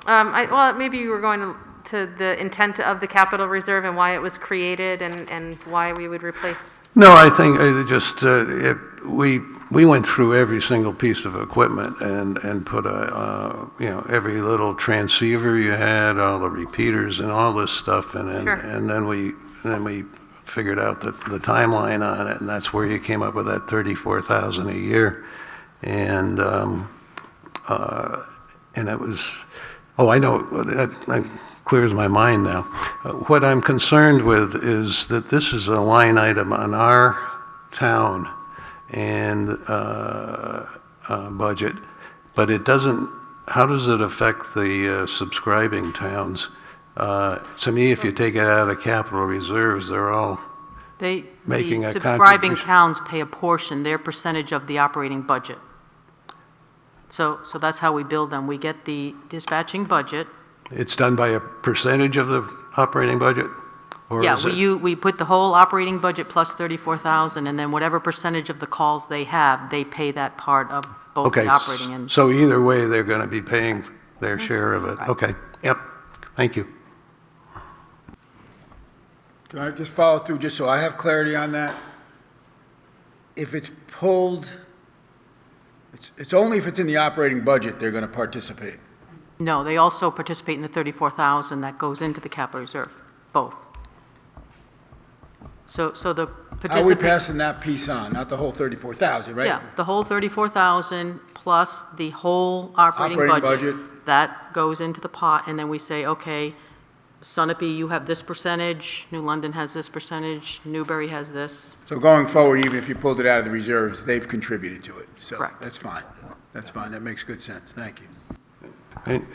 Well, maybe you were going to the intent of the capital reserve and why it was created and why we would replace. No, I think we went through every single piece of equipment and put every little transceiver you had, all the repeaters and all this stuff, and then we figured out the timeline on it, and that's where you came up with that 34,000 a year, and it was. Oh, I know, that clears my mind now. What I'm concerned with is that this is a line item on our town and budget, but it doesn't, how does it affect the subscribing towns? To me, if you take it out of capital reserves, they're all making a contribution. The subscribing towns pay a portion, their percentage of the operating budget. So that's how we build them. We get the dispatching budget. It's done by a percentage of the operating budget? Or Yeah, is it? we put the whole operating budget plus 34,000, and then whatever percentage of the calls they have, they pay that part of both Okay, the operating and. so either way, they're going to be paying their share of it. Right. Okay, yep, thank you. Can I just follow through, just so I have clarity on that? If it's pulled, it's only if it's in the operating budget they're going to participate. No, they also participate in the 34,000 that goes into the capital reserve, both. So the How are we participant. passing that piece on? Not the whole 34,000, right? Yeah, the whole 34,000 plus the whole operating Operating budget. budget. That goes into the pot, and then we say, okay, Sunapee, you have this percentage, New London has this percentage, Newbury has this. So going forward, even if you pulled it out of the reserves, they've contributed to it. So Correct. that's fine. That's fine. That makes good sense. Thank you. And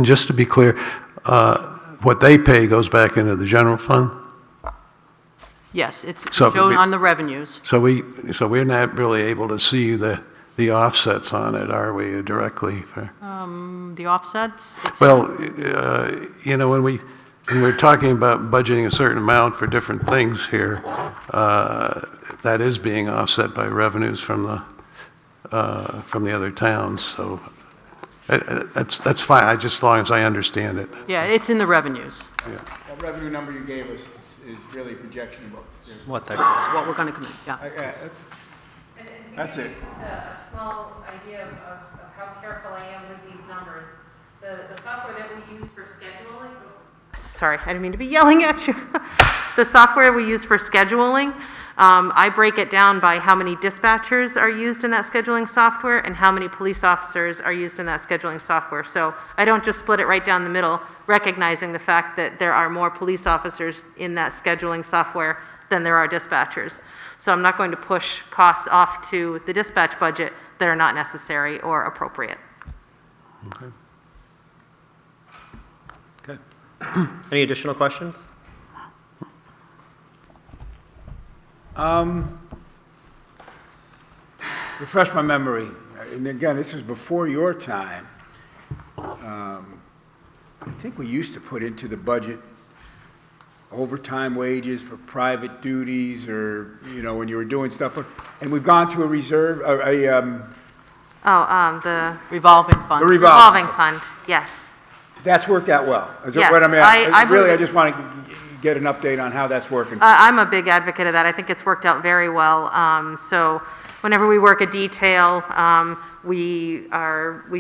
just to be clear, what they pay goes back into the general fund? Yes, it's So shown we- on the revenues. So we're not really able to see the offsets on it, are we, directly? The offsets, it's. Well, when we're talking about budgeting a certain amount for different things here, that is being offset by revenues from the other towns, so that's fine, just as long as I understand it. Yeah, it's in the revenues, That revenue number you gave us is really a projection of What that what we're going to commit, yeah. That's it. Just a small idea of how careful I am with these numbers. The software that we use for scheduling. Sorry, I didn't mean to be yelling at you. The software we use for scheduling, I break it down by how many dispatchers are used in that scheduling software and how many police officers are used in that scheduling software. So I don't just split it right down the middle, recognizing the fact that there are more police officers in that scheduling software than there are dispatchers. So I'm not going to push costs off to the dispatch budget that are not necessary or appropriate. Okay. Any additional questions? Refresh my memory. And again, this was before your time. I think we used to put into the budget overtime wages for private duties or, when you were doing stuff. And we've gone to a reserve, The Revolving fund. a revolving. revolving fund, yes. That's worked out well. Is that Yes, what I mean? I Really, I believe- just want to get an update on how that's working. I'm a big advocate of that. I think it's worked out very well. So whenever we work a detail, we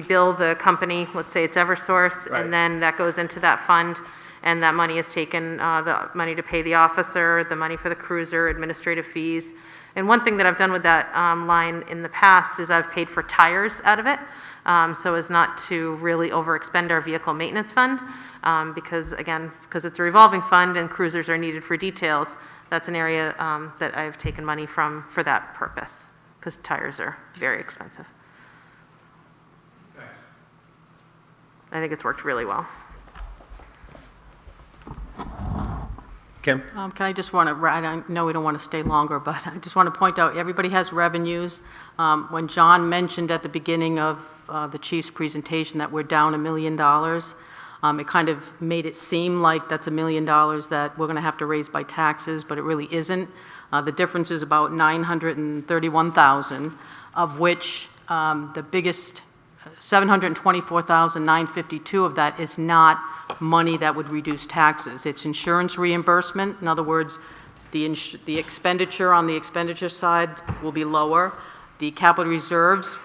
bill the company, let's say it's Eversource, Right. and then that goes into that fund, and that money is taken, the money to pay the officer, the money for the cruiser, administrative fees. And one thing that I've done with that line in the past is I've paid for tires out of it, so as not to really overexpend our vehicle maintenance fund, because it's a revolving fund and cruisers are needed for details. That's an area that I've taken money from for that purpose, because tires are very expensive. I think it's worked really well. Kim? Can I just want to, I know we don't want to stay longer, but I just want to point out, everybody has revenues. When John mentioned at the beginning of the chief's presentation that we're down $1 million, it kind of made it seem like that's $1 million that we're going to have to raise by taxes, but it really isn't. The difference is about $931,000, of which the biggest, $724,952 of that is not money that would reduce taxes. It's insurance reimbursement. In other words, the expenditure on the expenditure side will be lower. The capital reserves,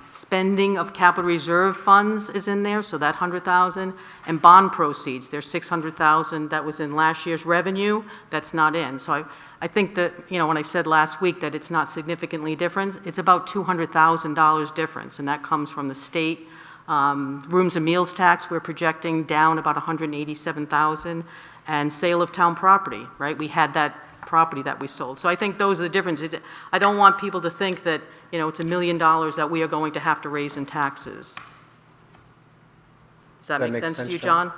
spending of capital reserve funds is in there, so that $100,000. And bond proceeds, there's $600,000 that was in last year's revenue that's not in. So I think that, when I said last week that it's not significantly different, it's about $200,000 difference, and that comes from the state. Rooms and meals tax, we're projecting down about $187,000, and sale of town property, right? We had that property that we sold. So I think those are the differences. I don't want people to think that, it's $1 million that we are going to have to raise in taxes. Does that make sense to you, John?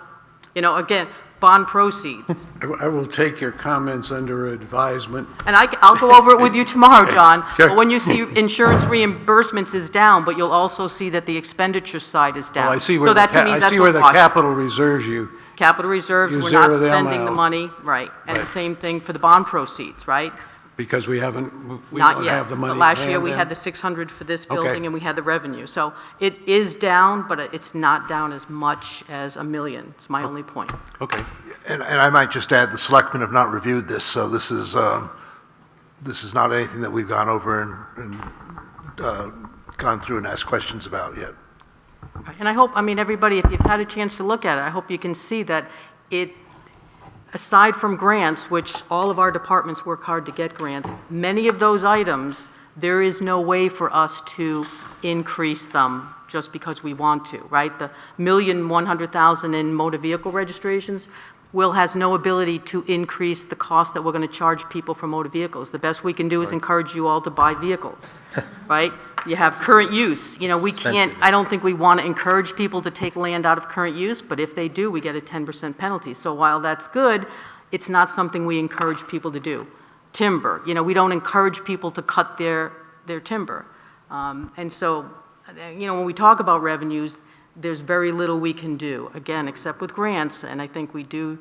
Again, bond proceeds. I will take your comments under advisement. And I'll go over it with you tomorrow, John. Sure. But when you see insurance reimbursements is down, but you'll also see that the expenditure side is down. Well, I see where So the that to me, that's a where the wash. capital reserves Capital reserves, You we're not zero them spending the out. money, right. And the Right. same thing for the bond proceeds, right? because we don't Not yet. have the money. But last in year, hand we then. had the 600 for this Okay. building, and we had the revenue. So it is down, but it's not down as much as $1 million. It's my only point. Okay. And I might just add, the selectmen have not reviewed this, so this is not anything that we've gone over and gone through and asked questions about yet. And I hope, everybody, if you've had a chance to look at it, I hope you can see that aside from grants, which all of our departments work hard to get grants, many of those items, there is no way for us to increase them just because we want to, right? The $1,100,000 in motor vehicle registrations, Will has no ability to increase the cost that we're going to charge people for motor vehicles. The best we can do is encourage you all to buy vehicles, right? You have current use. We can't, I don't think we want to encourage people to take land out of current use, but if they do, we get a 10% penalty. So while that's good, it's not something we encourage people to do. Timber, we don't encourage people to cut their timber. And so, when we talk about revenues, there's very little we can do, again, except with grants, and I think we do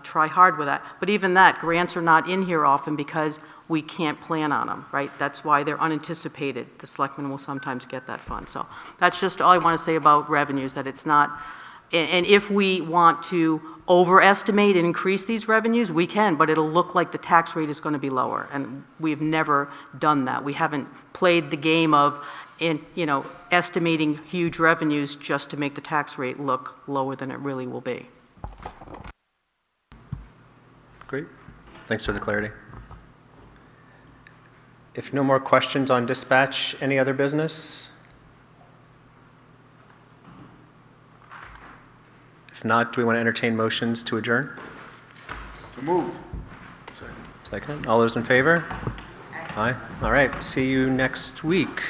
try hard with that. But even that, grants are not in here often because we can't plan on them, right? That's why they're unanticipated. The selectmen will sometimes get that fund. So that's just all I want to say about revenues, that it's not, and if we want to overestimate and increase these revenues, we can, but it'll look like the tax rate is going to be lower, and we've never done that. We haven't played the game of estimating huge revenues just to make the tax rate look lower than it really will be. Great. Thanks for the clarity. If no more questions on dispatch, any other business? If not, do we want to entertain motions to adjourn? So moved. Second. All those in favor? Aye. All right. See you next week.